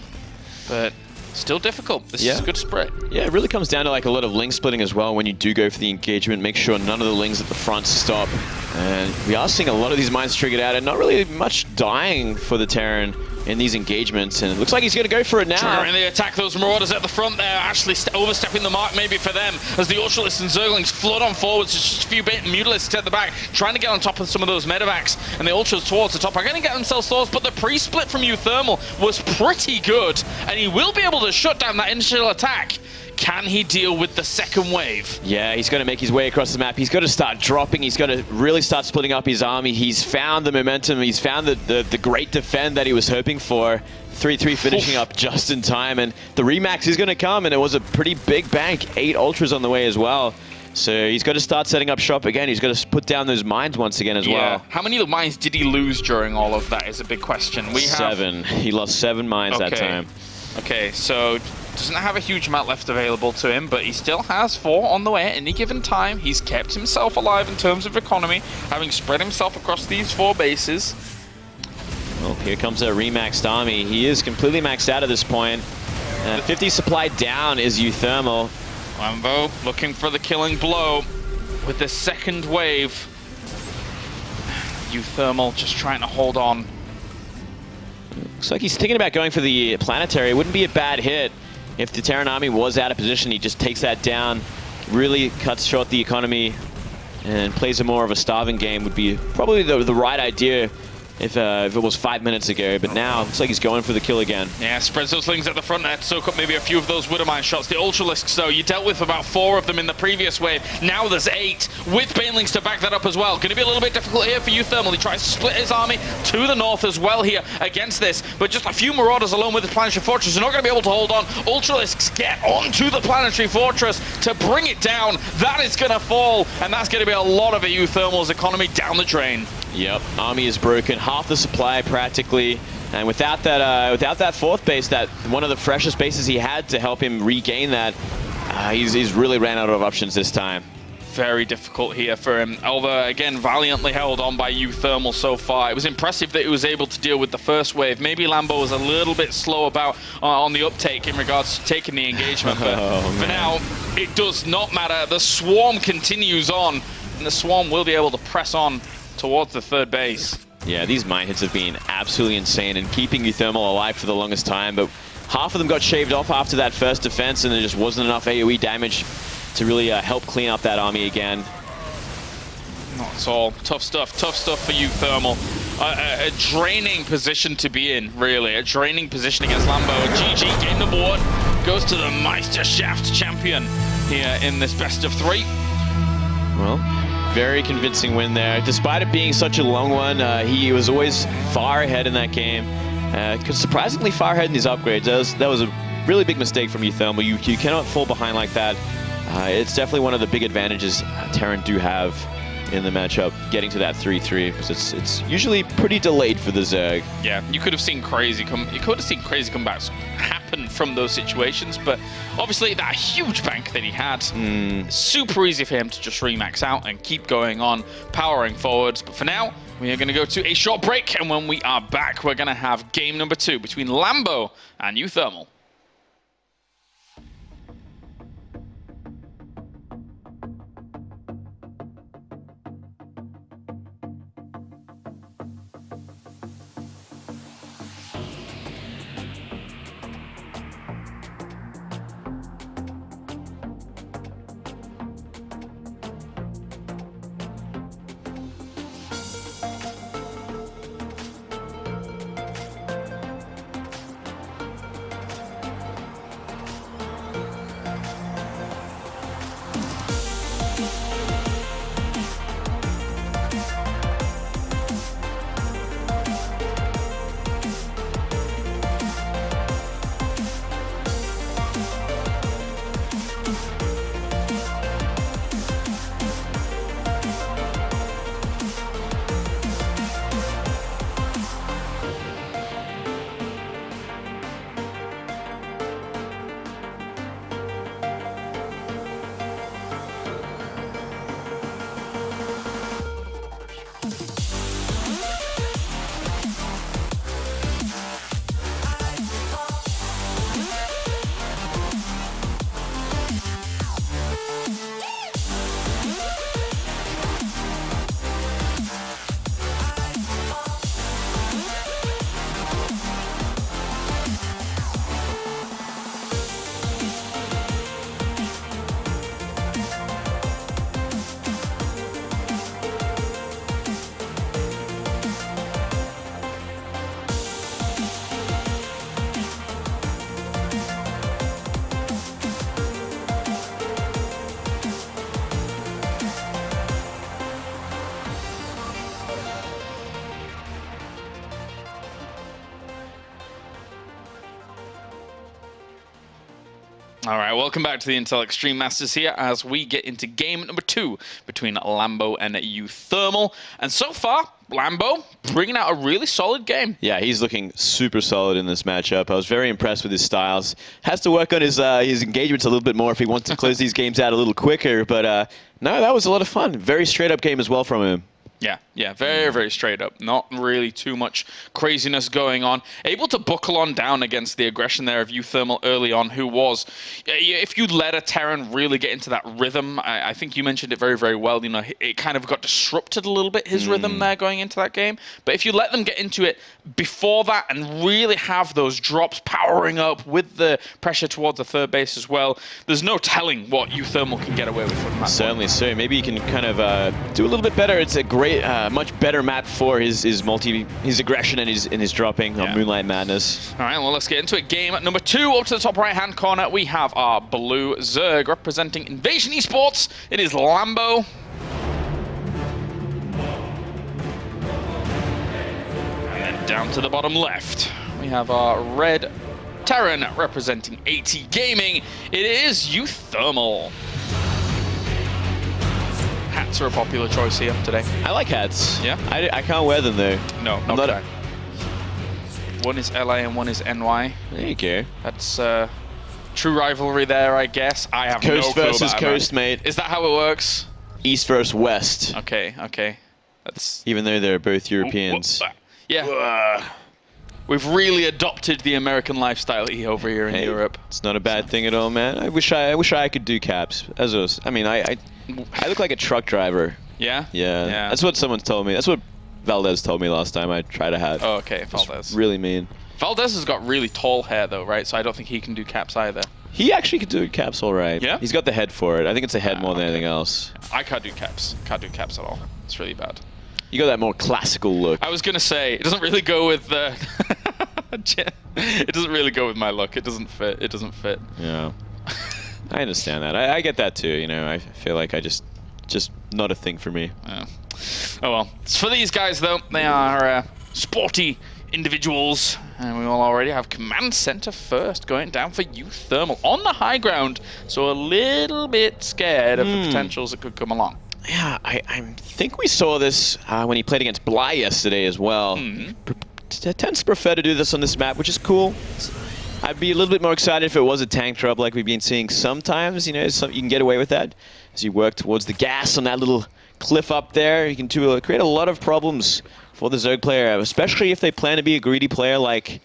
but still difficult. This is a good spread. Yeah, it really comes down to like a lot of link splitting as well when you do go for the engagement. Make sure none of the lings at the front stop. And we are seeing a lot of these mines triggered out and not really much dying for the Terran in these engagements, and it looks like he's going to go for it now. Trying to attack those Marauders at the front there, actually overstepping the mark maybe for them, as the Ultralisks and Zerglings flood on forwards. Just a few Mutalisks at the back, trying to get on top of some of those medevacs, and the Ultras towards the top are going to get themselves thoughts, but the pre-split from uThermal was pretty good, and he will be able to shut down that initial attack. Can he deal with the second wave? Yeah, he's got to make his way across the map. He's got to start dropping. He's got to really start splitting up his army. He's found the momentum. He's found the great defend that he was hoping for. 3-3 finishing up just in time. And the remax is going to come, and it was a pretty big bank. 8 Ultras on the way as well. So he's got to start setting up shop again. He's got to put down those mines once again as well. How many mines did he lose during all of that is a big question. 7. He lost 7 mines that time. Okay, so doesn't have a huge amount left available to him, but he still has 4 on the way at any given time. He's kept himself alive in terms of economy, having spread himself across these 4 bases. Well, here comes a remaxed army. He is completely maxed out at this point. 50 supply down is uThermal. Lambo looking for the killing blow with the second wave. uThermal just trying to hold on. Looks like he's thinking about going for the planetary. It wouldn't be a bad hit if the Terran army was out of position. He just takes that down, really cuts short the economy, and plays a more of a starving game. Would be probably the right idea if it was 5 minutes ago, but now it looks like he's going for the kill again. Yeah, spreads those things at the front there to soak up maybe a few of those Widowmine shots. The Ultralisks, though, you dealt with about 4 of them in the previous wave. Now there's 8, with Banelings to back that up as well. Going to be a little bit difficult here for uThermal. He tries to split his army to the north as well here against this, but just a few Marauders alone with the Planetary Fortress are not going to be able to hold on. Ultralisks get onto the Planetary Fortress to bring it down. That is going to fall, and that's going to be a lot of a uThermal's economy down the drain. Yep, army is broken, half the supply practically, and without that 4th base, that one of the freshest bases he had to help him regain that, he's really ran out of options this time. Very difficult here for him. Although, again, valiantly held on by uThermal so far. It was impressive that he was able to deal with the first wave. Maybe Lambo was a little bit slow about on the uptake in regards to taking the engagement, but for now, it does not matter. The Swarm continues on, and the Swarm will be able to press on towards the 3rd base. Yeah, these mine hits have been absolutely insane and keeping uThermal alive for the longest time, but half of them got shaved off after that first defense, and there just wasn't enough AoE damage to really help clean up that army again. Not at all. Tough stuff for uThermal. A draining position to be in, really. A draining position against Lambo. GG, game number 1 goes to the Meisterschaft champion here in this best of 3. Well, very convincing win there. Despite it being such a long one, he was always far ahead in that game. Surprisingly far ahead in his upgrades. That was a really big mistake from uThermal. You cannot fall behind like that. It's definitely one of the big advantages Terran do have in the matchup, getting to that 3-3, because it's usually pretty delayed for the Zerg. Yeah, you could have seen crazy comebacks happen from those situations, but obviously that huge bank that he had, super easy for him to just remax out and keep going on, powering forwards. But for now, we are going to go to a short break, and when we are back, we're going to have game number 2 between Lambo and uThermal. All right, welcome back to the Intel Extreme Masters here as we get into game number 2 between Lambo and uThermal. And so far, Lambo bringing out a really solid game. Yeah, he's looking super solid in this matchup. I was very impressed with his styles. Has to work on his engagements a little bit more if he wants to close these games out a little quicker. But no, that was a lot of fun. Very straight up game as well from him. Yeah, very, very straight up. Not really too much craziness going on. Able to buckle on down against the aggression there of uThermal early on, who was, if you let a Terran really get into that rhythm, I think you mentioned it very, very well, you know, it kind of got disrupted a little bit, his rhythm there going into that game. But if you let them get into it before that and really have those drops powering up with the pressure towards the third base as well, there's no telling what uThermal can get away with from that. Certainly so. Maybe you can kind of do a little bit better. It's a great, much better map for his aggression and his dropping on Moonlight Madness. All right, well, let's get into it. Game number 2, up to the top right-hand corner, we have our blue Zerg representing Invasion eSports. It is Lambo. And then down to the bottom left, we have our red Terran representing AT Gaming. It is uThermal. Hats are a popular choice here today. I like hats. Yeah? I can't wear them though. No, I'm not. One is LA and one is NY. There you go. That's true rivalry there, I guess. I have Coast no clue versus about coast, that. mate. Is that how it works? East versus west. Okay. That's Even though they're both Europeans. Yeah. We've really adopted the American lifestyle over here in Europe. It's not a bad thing at all, man. I wish I could do caps. I mean, I look like a truck driver. Yeah? Yeah. That's what someone told me. That's what Valdez told me last time I tried a hat. Oh, okay, Valdez. Really mean. Valdez has got really tall hair, though, right? So I don't think he can do caps either. He actually could do caps all right. Yeah? He's got the head for it. I think it's a head more than anything else. I can't do caps. Can't do caps at all. It's really bad. You got that more classical look. I was going to say, it doesn't really go with the... it doesn't really go with my look. It doesn't fit. It doesn't fit. Yeah. I understand that. I get that too, you know. I feel like I just not a thing for me. Yeah. Oh well. For these guys, though, they are sporty individuals. And we will already have Command Center first going down for uThermal on the high ground. So a little bit scared of the potentials that could come along. Yeah, I think we saw this when he played against Bly yesterday as well. Tends to prefer to do this on this map, which is cool. I'd be a little bit more excited if it was a tank drop like we've been seeing sometimes. You know, you can get away with that as you work towards the gas on that little cliff up there. You can create a lot of problems for the Zerg player, especially if they plan to be a greedy player like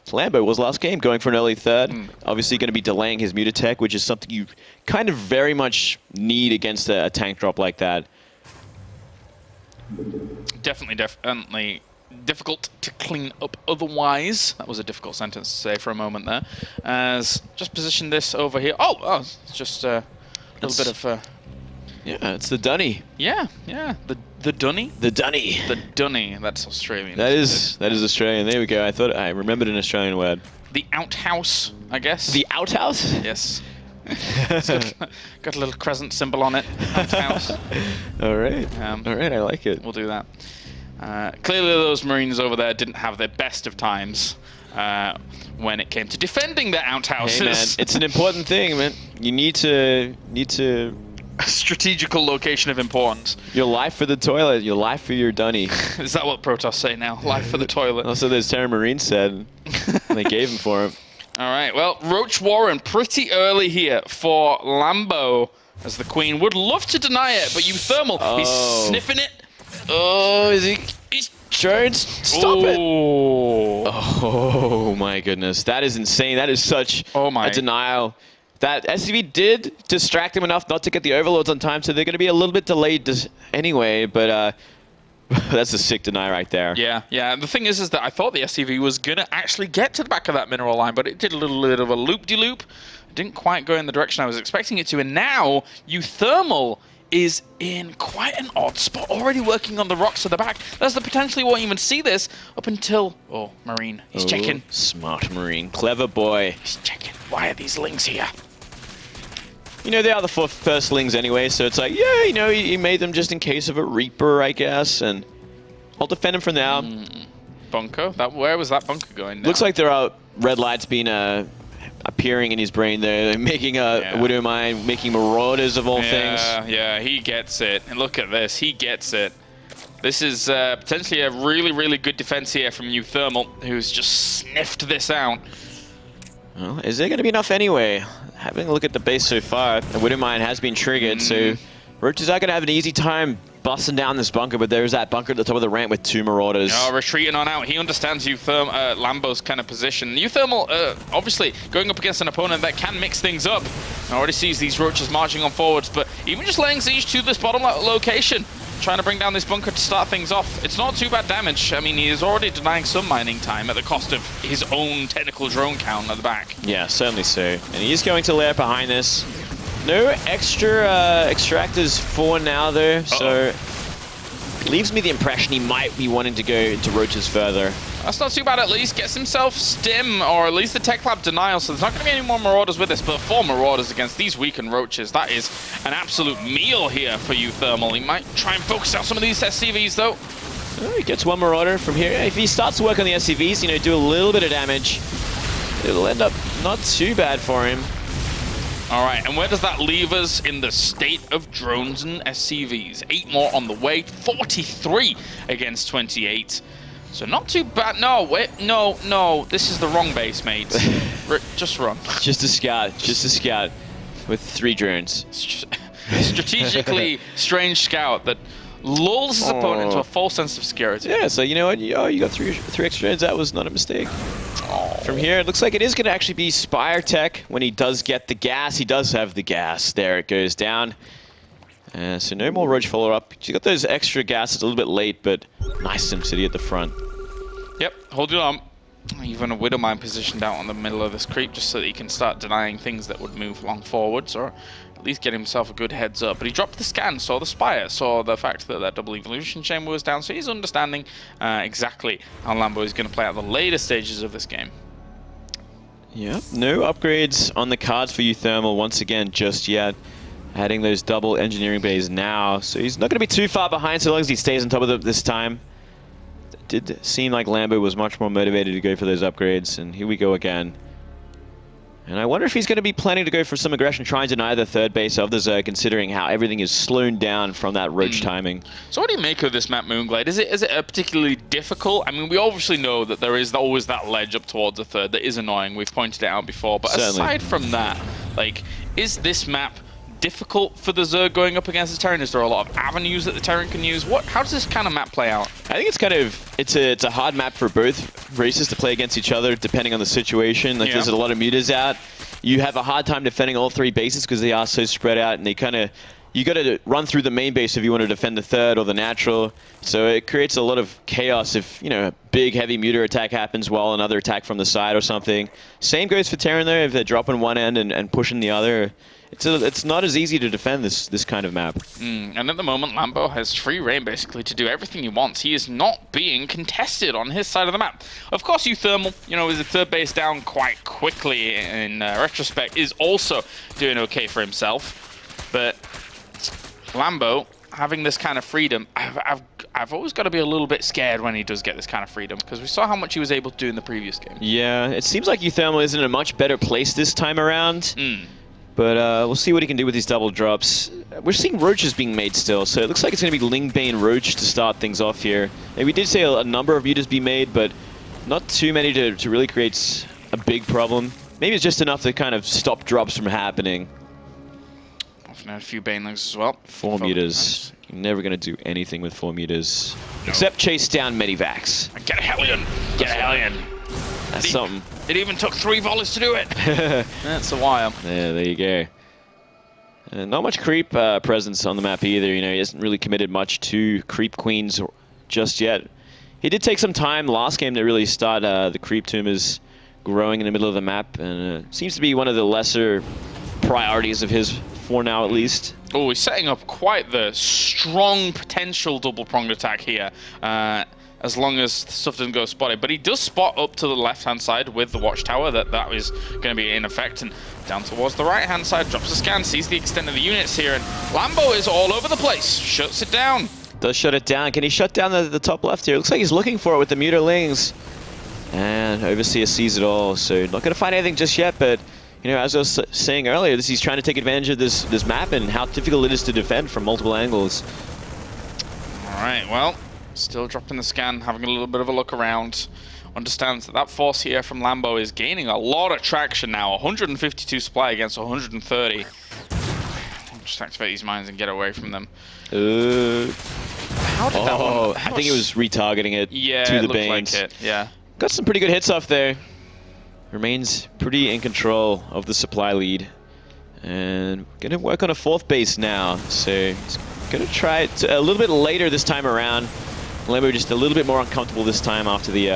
Lambo was last game, going for an early third. Obviously going to be delaying his Mutatech, which is something you kind of very much need against a tank drop like that. Definitely difficult to clean up otherwise. That was a difficult sentence to say for a moment there. As just position this over here. Oh, it's just a little bit of... Yeah, it's the dunny. Yeah. The dunny? The dunny. The dunny. That's Australian. That is Australian. There we go. I thought I remembered an Australian word. The outhouse, I guess. The outhouse? Yes. It's got a little crescent symbol on it. Outhouse. All right. All right, I like it. We'll do that. Clearly those Marines over there didn't have their best of times when it came to defending their outhouses. Hey man, it's an important thing, man. You need to a strategical location of importance. Your life for the toilet, your life for your dunny. Is that what Protoss say now? Life for the toilet. Also, those Terran Marines said. They gave him for him. All right, well, Roach Warren pretty early here for Lambo, as the Queen would love to deny it, but uThermal, he's sniffing it. Oh, is he? He's Shards, stop it. Oh. Oh my goodness, that is insane. That is such a denial. That SCV did distract him enough not to get the overloads on time, so they're going to be a little bit delayed anyway, but that's a sick deny right there. Yeah. The thing is that I thought the SCV was going to actually get to the back of that mineral line, but it did a little bit of a loop-de-loop. It didn't quite go in the direction I was expecting it to, and now uThermal is in quite an odd spot, already working on the rocks at the back. That's the potentially won't even see this up until... Oh, Marine. He's checking. Smart Marine. Clever boy. He's checking. Why are these lings here? You know, they are the first lings anyway, so it's like, yeah, you know, he made them just in case of a Reaper, I guess, and I'll defend him from now. Bunker? Where was that bunker going now? Looks like there are red lights being appearing in his brain there, making a Widow Mine, making Marauders of all things. Yeah, he gets it. And look at this, he gets it. This is potentially a really, really good defense here from uThermal, who's just sniffed this out. Well, is there going to be enough anyway? Having a look at the base so far, the Widow Mine has been triggered, so Roaches are going to have an easy time busting down this bunker, but there's that bunker at the top of the ramp with 2 Marauders. Oh, retreating on out. He understands Lambo's kind of position. uThermal, obviously, going up against an opponent that can mix things up. Already sees these Roaches marching on forwards, but even just laying siege to this bottom location, trying to bring down this bunker to start things off. It's not too bad damage. I mean, he is already denying some mining time at the cost of his own technical drone count at the back. Yeah, certainly so. And he is going to layer behind this. No extra extractors for now, though, so leaves me the impression he might be wanting to go into Roaches further. That's not too bad, at least. Gets himself Stim, or at least the Tech Lab denial, so there's not going to be any more Marauders with this, but 4 Marauders against these weakened Roaches, that is an absolute meal here for uThermal. He might try and focus out some of these SCVs, though. Oh, he gets 1 Marauder from here. If he starts to work on the SCVs, you know, do a little bit of damage, it'll end up not too bad for him. All right, and where does that leave us in the state of drones and SCVs? 8 more on the way, 43 against 28. So not too bad. No, wait, no, this is the wrong base, mate. Just run. Just a scout with 3 drones. Strategically strange scout that lulls his opponent into a false sense of security. Yeah, so you know what? You got 3 extra drones. That was not a mistake. From here, it looks like it is going to actually be Spire Tech when he does get the gas. He does have the gas. There it goes down. So no more Roach follow-up. You got those extra gases a little bit late, but nice SimCity at the front. Yep, hold it on. Even a Widow Mine positioned out on the middle of this creep just so that he can start denying things that would move along forwards, or at least get himself a good heads up. But he dropped the scan, saw the Spire, saw the fact that that double evolution chamber was down, so he's understanding exactly how Lambo is going to play out the later stages of this game. Yeah, no upgrades on the cards for uThermal once again just yet. Adding those double engineering bays now, so he's not going to be too far behind so long as he stays on top of it this time. It did seem like Lambo was much more motivated to go for those upgrades, and here we go again. And I wonder if he's going to be planning to go for some aggression, trying to deny the 3rd base of the Zerg, considering how everything is slowed down from that Roach timing. So what do you make of this map, Moonglade? Is it a particularly difficult? I mean, we obviously know that there is always that ledge up towards the 3rd that is annoying. We've pointed it out before. But certainly, aside from that, like, is this map difficult for the Zerg going up against the Terran? Is there a lot of avenues that the Terran can use? How does this kind of map play out? I think it's kind of, it's a hard map for both races to play against each other, depending on the situation. Like, there's a lot of mutas out. You have a hard time defending all 3 bases because they are so spread out, and they kind of, you got to run through the main base if you want to defend the 3rd or the natural. So it creates a lot of chaos if, you know, a big heavy muta attack happens while another attack from the side or something. Same goes for Terran though, if they're dropping one end and pushing the other. It's not as easy to defend this kind of map. And at the moment, Lambo has free reign basically to do everything he wants. He is not being contested on his side of the map. Of course, uThermal, you know, is the 3rd base down quite quickly in retrospect, is also doing okay for himself. But Lambo, having this kind of freedom, I've always got to be a little bit scared when he does get this kind of freedom, because we saw how much he was able to do in the previous game. Yeah, it seems like uThermal is in a much better place this time around. But we'll see what he can do with these double drops. We're seeing Roaches being made still, so it looks like it's going to be Lingbane Roach to start things off here. And we did say a number of mutas be made, but not too many to really create a big problem. Maybe it's just enough to kind of stop drops from happening. Often had a few Banelings as well. 4 mutas. You're never going to do anything with 4 mutas. No. Except chase down Medivacs. Get a Hellion! Get a Hellion! That's something. It even took 3 volleys to do it. That's a while. Yeah, there you go. Not much creep presence on the map either. You know, he hasn't really committed much to creep queens just yet. He did take some time last game to really start the creep tumors growing in the middle of the map, and seems to be one of the lesser priorities of his for now, at least. Oh, he's setting up quite the strong potential double-pronged attack here. As long as stuff doesn't go spotted. But he does spot up to the left-hand side with the watchtower that is going to be in effect. And down towards the right-hand side, drops a scan, sees the extent of the units here. And Lambo is all over the place, shuts it down. Does shut it down. Can he shut down the top left here? Looks like he's looking for it with the mutalings. And Overseer sees it all, so not going to find anything just yet, but you know, as I was saying earlier, he's trying to take advantage of this map and how difficult it is to defend from multiple angles. All right, well, still dropping the scan, having a little bit of a look around. Understands that force here from Lambo is gaining a lot of traction now. 152 supply against 130. Just activate these mines and get away from them. How did that one? I think it was retargeting it to the Banes. Like it. Yeah. Got some pretty good hits off there. Remains pretty in control of the supply lead. And gonna work on a 4th base now. So he's gonna try it a little bit later this time around. Lambo just a little bit more uncomfortable this time after the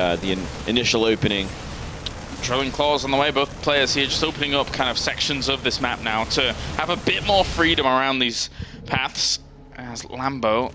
initial opening. Drilling claws on the way, both players here just opening up kind of sections of this map now to have a bit more freedom around these paths, as Lambo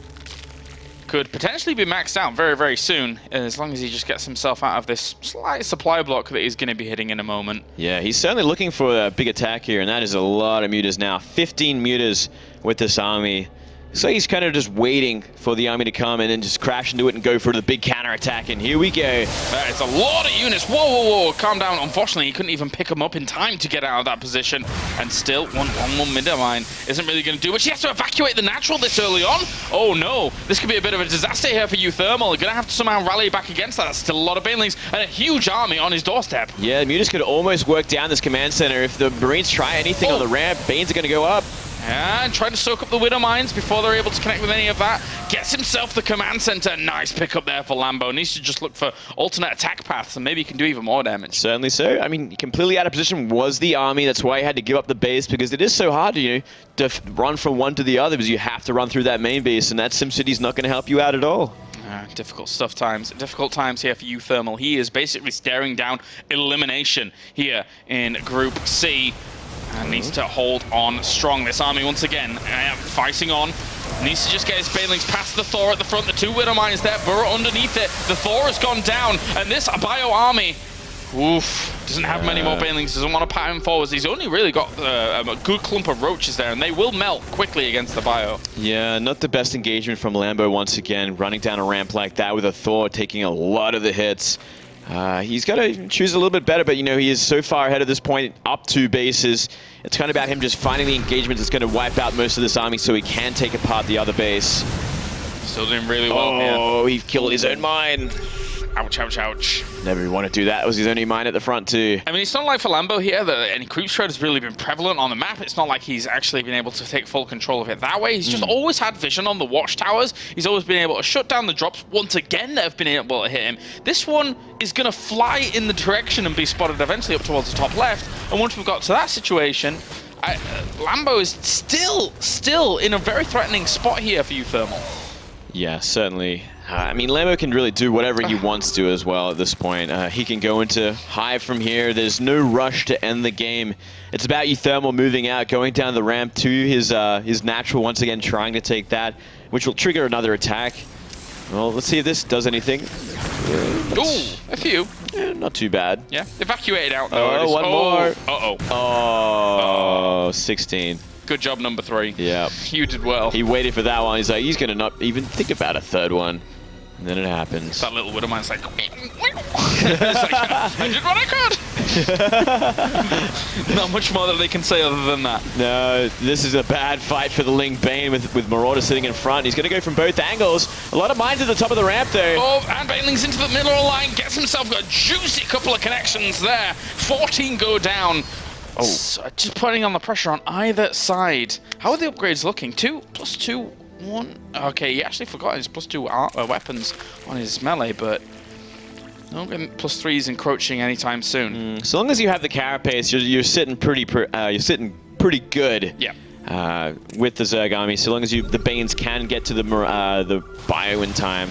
could potentially be maxed out very, very soon, as long as he just gets himself out of this slight supply block that he's going to be hitting in a moment. Yeah, he's certainly looking for a big attack here, and that is a lot of mutas now. 15 mutas with this army. So he's kind of just waiting for the army to come and then just crash into it and go for the big counterattack. And here we go. That is a lot of units. Whoa, whoa, whoa. Calm down. Unfortunately, he couldn't even pick them up in time to get out of that position. And still, one more mid-mine isn't really going to do much. He has to evacuate the natural this early on. Oh, no. This could be a bit of a disaster here for uThermal. They're going to have to somehow rally back against that. That's still a lot of banelings and a huge army on his doorstep. Yeah, the mutas could almost work down this command center. If the Marines try anything on the ramp, Banes are going to go up. And trying to soak up the Widow Mines before they're able to connect with any of that. Gets himself the command center. Nice pickup there for Lambo. Needs to just look for alternate attack paths and maybe he can do even more damage. Certainly so. I mean, completely out of position was the army. That's why he had to give up the base, because it is so hard to, you know, to run from one to the other, because you have to run through that main base, and that SimCity's not going to help you out at all. Difficult times here for uThermal. He is basically staring down elimination here in Group C. And needs to hold on strong. This army, once again, fighting on. Needs to just get his banelings past the Thor at the front. The 2 Widow Mines there, burrow underneath it. The Thor has gone down, and this bio army, doesn't have many more banelings, doesn't want to pat him forwards. He's only really got a good clump of roaches there, and they will melt quickly against the bio. Yeah, not the best engagement from Lambo once again, running down a ramp like that with a Thor taking a lot of the hits. He's got to choose a little bit better, but, you know, he is so far ahead at this point, up 2 bases. It's kind of about him just finding the engagement that's going to wipe out most of this army so he can take apart the other base. Still doing really well here. Oh, he killed his own mine. Ouch, ouch, ouch. Never want to do that. It was his only mine at the front too. I mean, it's not like for Lambo here that any creep spread has really been prevalent on the map. It's not like he's actually been able to take full control of it that way. He's just always had vision on the watchtowers. He's always been able to shut down the drops once again that have been able to hit him. This one is going to fly in the direction and be spotted eventually up towards the top left. And once we've got to that situation, Lambo is still in a very threatening spot here for uThermal. Yeah, certainly. I mean, Lambo can really do whatever he wants to as well at this point. He can go into Hive from here. There's no rush to end the game. It's about uThermal moving out, going down the ramp to his natural once again, trying to take that, which will trigger another attack. Well, let's see if this does anything. Ooh, a few. Not too bad. Yeah, evacuated out though. Oh, one more. Uh-oh. Oh, 16. Good job, number 3. Yeah. You did well. He waited for that one. He's like, he's going to not even think about a third one. And then it happens. That little Widow Mine's like, it's like, I did what I could. Not much more that they can say other than that. No, this is a bad fight for the Ling Bane with Marauder sitting in front. He's going to go from both angles. A lot of mines at the top of the ramp though. Oh, and Baneling's into the middle line, gets himself a juicy couple of connections there. 14 go down. Oh, so just putting on the pressure on either side. How are the upgrades looking? 2 + 2, 1. Okay, he actually forgot his +2 weapons on his melee, but no +3s encroaching anytime soon. So long as you have the carapace, you're sitting pretty good. Yeah. With the Zerg army, so long as the Banes can get to the bio in time.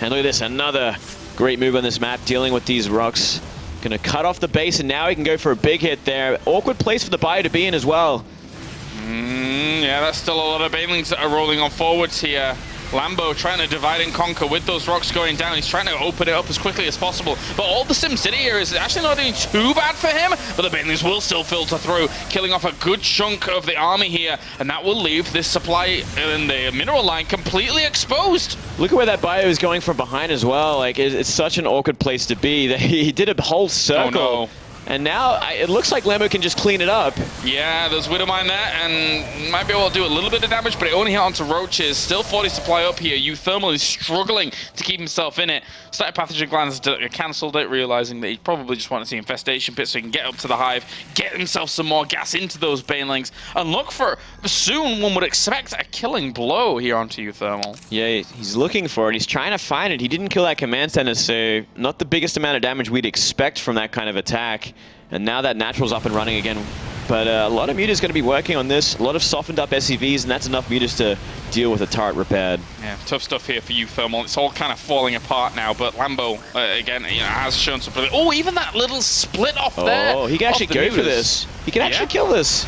And look at this, another great move on this map, dealing with these rocks. Gonna cut off the base, and now he can go for a big hit there. Awkward place for the bio to be in as well. Yeah, that's still a lot of banelings that are rolling on forwards here. Lambo trying to divide and conquer with those rocks going down. He's trying to open it up as quickly as possible. But all the SimCity here is actually not doing too bad for him. But the banelings will still filter through, killing off a good chunk of the army here. And that will leave this supply in the mineral line completely exposed. Look at where that bio is going from behind as well. Like, it's such an awkward place to be. He did a whole circle. Oh, no. And now it looks like Lambo can just clean it up. Yeah, there's Widowmine there, and might be able to do a little bit of damage, but it only hit onto Roaches. Still 40 supply up here. uThermal is struggling to keep himself in it. Static Pathogen Glands cancelled it, realizing that he probably just wanted the Infestation Pit so he can get up to the Hive, get himself some more gas into those Banelings, and look for, soon one would expect, a killing blow here onto uThermal. Yeah, he's looking for it. He's trying to find it. He didn't kill that command center, so not the biggest amount of damage we'd expect from that kind of attack. And now that Natural's up and running again. But a lot of Mutas going to be working on this. A lot of softened up SCVs, and that's enough Mutas to deal with a turret repaired. Yeah, tough stuff here for uThermal. It's all kind of falling apart now, but Lambo, again, has shown some... Oh, even that little split off there. Oh, he can actually go for Mutas. this. He can actually kill this.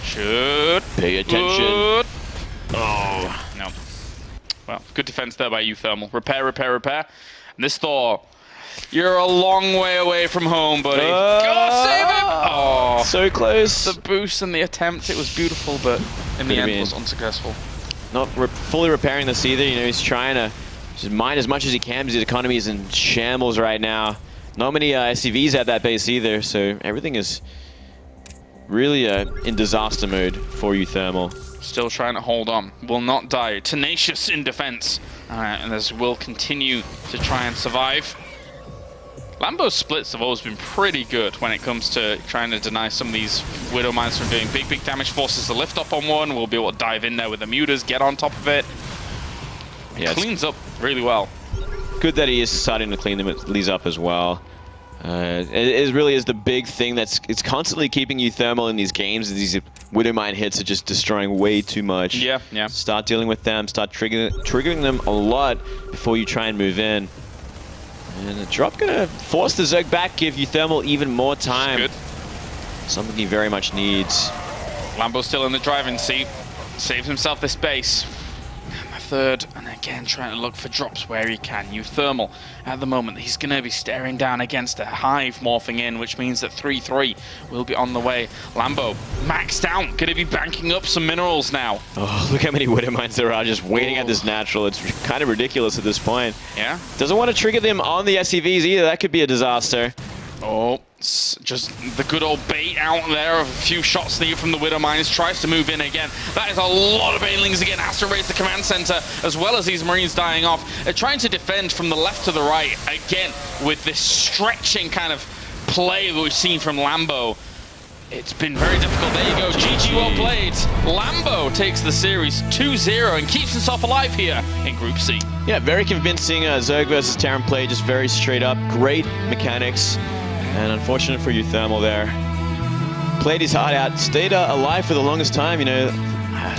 Should. Pay attention. Good. Oh, no. Well, good defense there by uThermal. Repair, repair, repair. And this Thor... You're a long way away from home, buddy. Go save him! Oh, so close. the boost and the attempt, it was beautiful, but in the Could have end been. was unsuccessful. Not fully repairing this either. You know, he's trying to just mine as much as he can because his economy is in shambles right now. Not many SCVs at that base either, so everything is really in disaster mode for uThermal. Still trying to hold on. Will not die. Tenacious in defense. And this will continue to try and survive. Lambo's splits have always been pretty good when it comes to trying to deny some of these Widow Mines from doing big damage. Forces the lift up on one. We'll be able to dive in there with the Mutas, get on top of it. Yeah, Cleans up really well. Good that he is starting to clean these up as well. It really is the big thing it's constantly keeping uThermal in these games. These Widowmine hits are just destroying way too much. Yeah. Start dealing with them, start triggering them a lot before you try and move in. And the drop gonna force the Zerg back, give uThermal even more time. Good. Something he very much needs. Lambo's still in the driving seat. Saves himself this base. And the third, and again trying to look for drops where he can. uThermal, at the moment, he's going to be staring down against a Hive morphing in, which means that 3-3 will be on the way. Lambo, maxed out, going to be banking up some minerals now. Oh, look how many Widowmines there are just waiting at this natural. It's kind of ridiculous at this point. Yeah. Doesn't want to trigger them on the SCVs either. That could be a disaster. Oh, just the good old bait out there of a few shots needed from the Widow Mines. Tries to move in again. That is a lot of Banelings again. Has to raise the command center as well as these Marines dying off. They're trying to defend from the left to the right again with this stretching kind of play that we've seen from Lambo. It's been very difficult. There you go. GG, well played. Lambo takes the series 2-0 and keeps himself alive here in Group C. Yeah, very convincing Zerg versus Terran play, just very straight up. Great mechanics. And unfortunate for uThermal there. Played his heart out, stayed alive for the longest time. You know,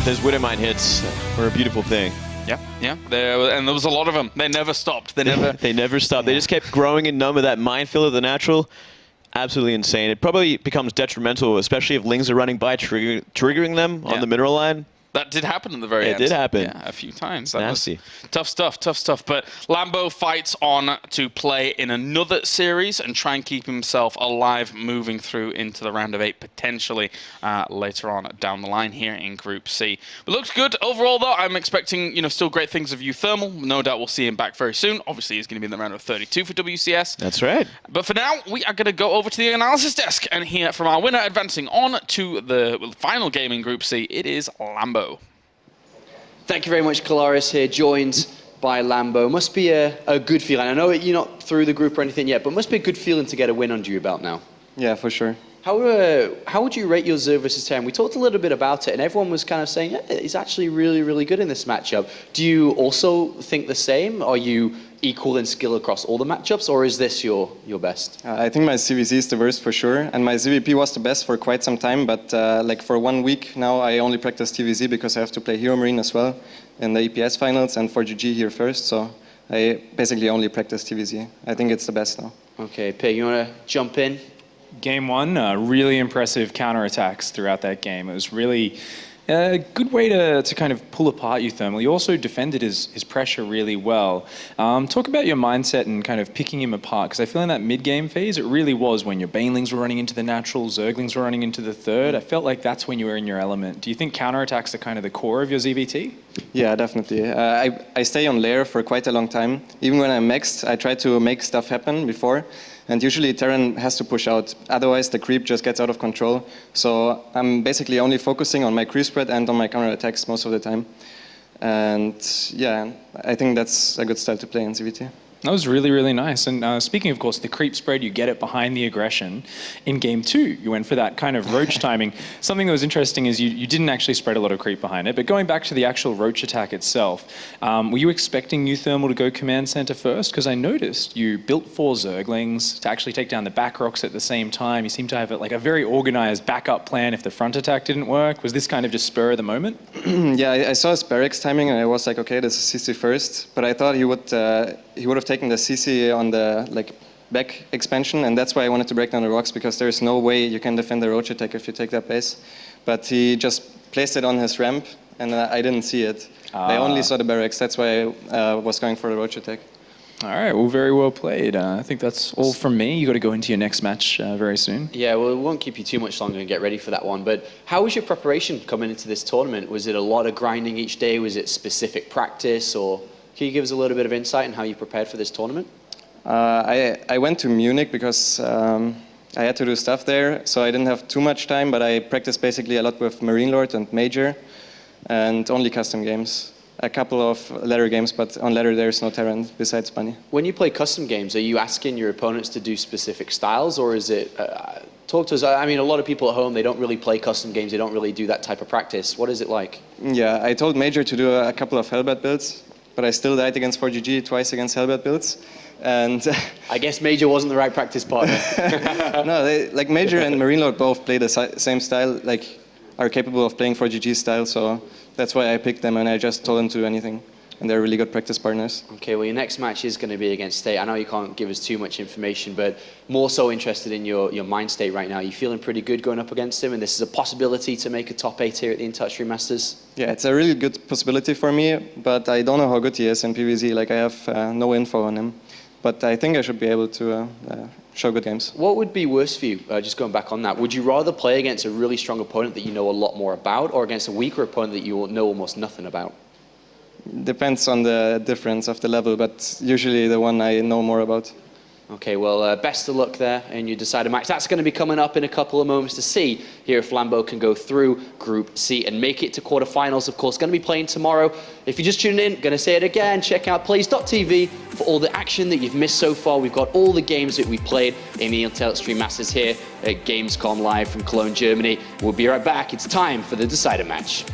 those Widowmine hits were a beautiful thing. Yeah. And there was a lot of them. They never stopped. They never stopped. They just kept growing in number. That minefield of the natural, absolutely insane. It probably becomes detrimental, especially if Lings are running by, triggering them on the mineral line. That did happen in the very end. It did happen. Yeah, a few times. That nasty. Tough stuff. But Lambo fights on to play in another series and try and keep himself alive moving through into the round of 8, potentially later on down the line here in Group C. But looks good. Overall, though, I'm expecting, still great things of uThermal. No doubt we'll see him back very soon. Obviously, he's going to be in the round of 32 for WCS. That's right. But for now, we are going to go over to the analysis desk and hear from our winner, advancing on to the final game in Group C. It is Lambo. Thank you very much, Kalaris here, joined by Lambo. Must be a good feeling. I know you're not through the group or anything yet, but must be a good feeling to get a win under your belt now. Yeah, for sure. How would you rate your Zerg versus Terran? We talked a little bit about it, and everyone was kind of saying, yeah, he's actually really, really good in this matchup. Do you also think the same? Are you equal in skill across all the matchups, or is this your best? I think my CVZ is the worst for sure, and my ZvP was the best for quite some time, but like for 1 week now I only practice TVZ because I have to play Hero Marine as well in the EPS finals and for GG here first, so I basically only practice TVZ. I think it's the best now. Okay, Pig, you want to jump in? Game one, really impressive counterattacks throughout that game. It was really a good way to kind of pull apart uThermal. He also defended his pressure really well. Talk about your mindset and kind of picking him apart, because I feel in that mid-game phase, it really was when your Banelings were running into the natural, Zerglings were running into the third. I felt like that's when you were in your element. Do you think counterattacks are kind of the core of your ZvT? Yeah, definitely. I stay on layer for quite a long time. Even when I'm maxed, I try to make stuff happen before. And usually Terran has to push out, otherwise the creep just gets out of control. So I'm basically only focusing on my creep spread and on my counter attacks most of the time. And yeah, I think that's a good style to play in ZvT. That was really, really nice. And speaking, of course, the creep spread, you get it behind the aggression. In game 2, you went for that kind of roach timing. Something that was interesting is you didn't actually spread a lot of creep behind it. But going back to the actual roach attack itself, were you expecting uThermal to go command center first? Because I noticed you built 4 Zerglings to actually take down the back rocks at the same time. You seem to have like a very organized backup plan if the front attack didn't work. Was this kind of just spur of the moment? Yeah, I saw his barracks timing and I was like, okay, this is CC first. But I thought he would have taken the CC on the back expansion, and that's why I wanted to break down the rocks, because there's no way you can defend the roach attack if you take that base. But he just placed it on his ramp, and I didn't see it. I only saw the barracks. That's why I was going for the roach attack. All right, well, very well played. I think that's all from me. You got to go into your next match very soon. Yeah, well, we won't keep you too much longer and get ready for that one. But how was your preparation coming into this tournament? Was it a lot of grinding each day? Was it specific practice? Or can you give us a little bit of insight on how you prepared for this tournament? I went to Munich because I had to do stuff there, so I didn't have too much time, but I practiced basically a lot with Marine Lord and Major, and only custom games. A couple of ladder games, but on ladder there's no Terran besides Bunny. When you play custom games, are you asking your opponents to do specific styles, or is it... talk to us. I mean, a lot of people at home, they don't really play custom games. They don't really do that type of practice. What is it like? Yeah, I told Major to do a couple of Hellbat builds, but I still died against 4GG twice against Hellbat builds. And I guess Major wasn't the right practice partner. No, Major and Marine Lord both play the same style, are capable of playing 4GG style, so that's why I picked them, and I just told them to do anything. And they're really good practice partners. Okay, well, your next match is going to be against State. I know you can't give us too much information, but more so interested in your mind state right now. Are you feeling pretty good going up against him, and this is a possibility to make a top 8 here at the InTouch Masters? Yeah, it's a really good possibility for me, but I don't know how good he is in PvZ. I have no info on him. But I think I should be able to show good games. What would be worse for you, just going back on that? Would you rather play against a really strong opponent that you know a lot more about, or against a weaker opponent that you know almost nothing about? Depends on the difference of the level, but usually the one I know more about. Okay, well, best of luck there in your decider match. That's going to be coming up in a couple of moments to see here if Lambo can go through Group C and make it to quarterfinals. Of course, going to be playing tomorrow. If you're just tuning in, going to say it again, check out plays.tv for all the action that you've missed so far. We've got all the games that we played in the Intel Extreme Masters here at Gamescom live from Cologne, Germany. We'll be right back. It's time for the decider match.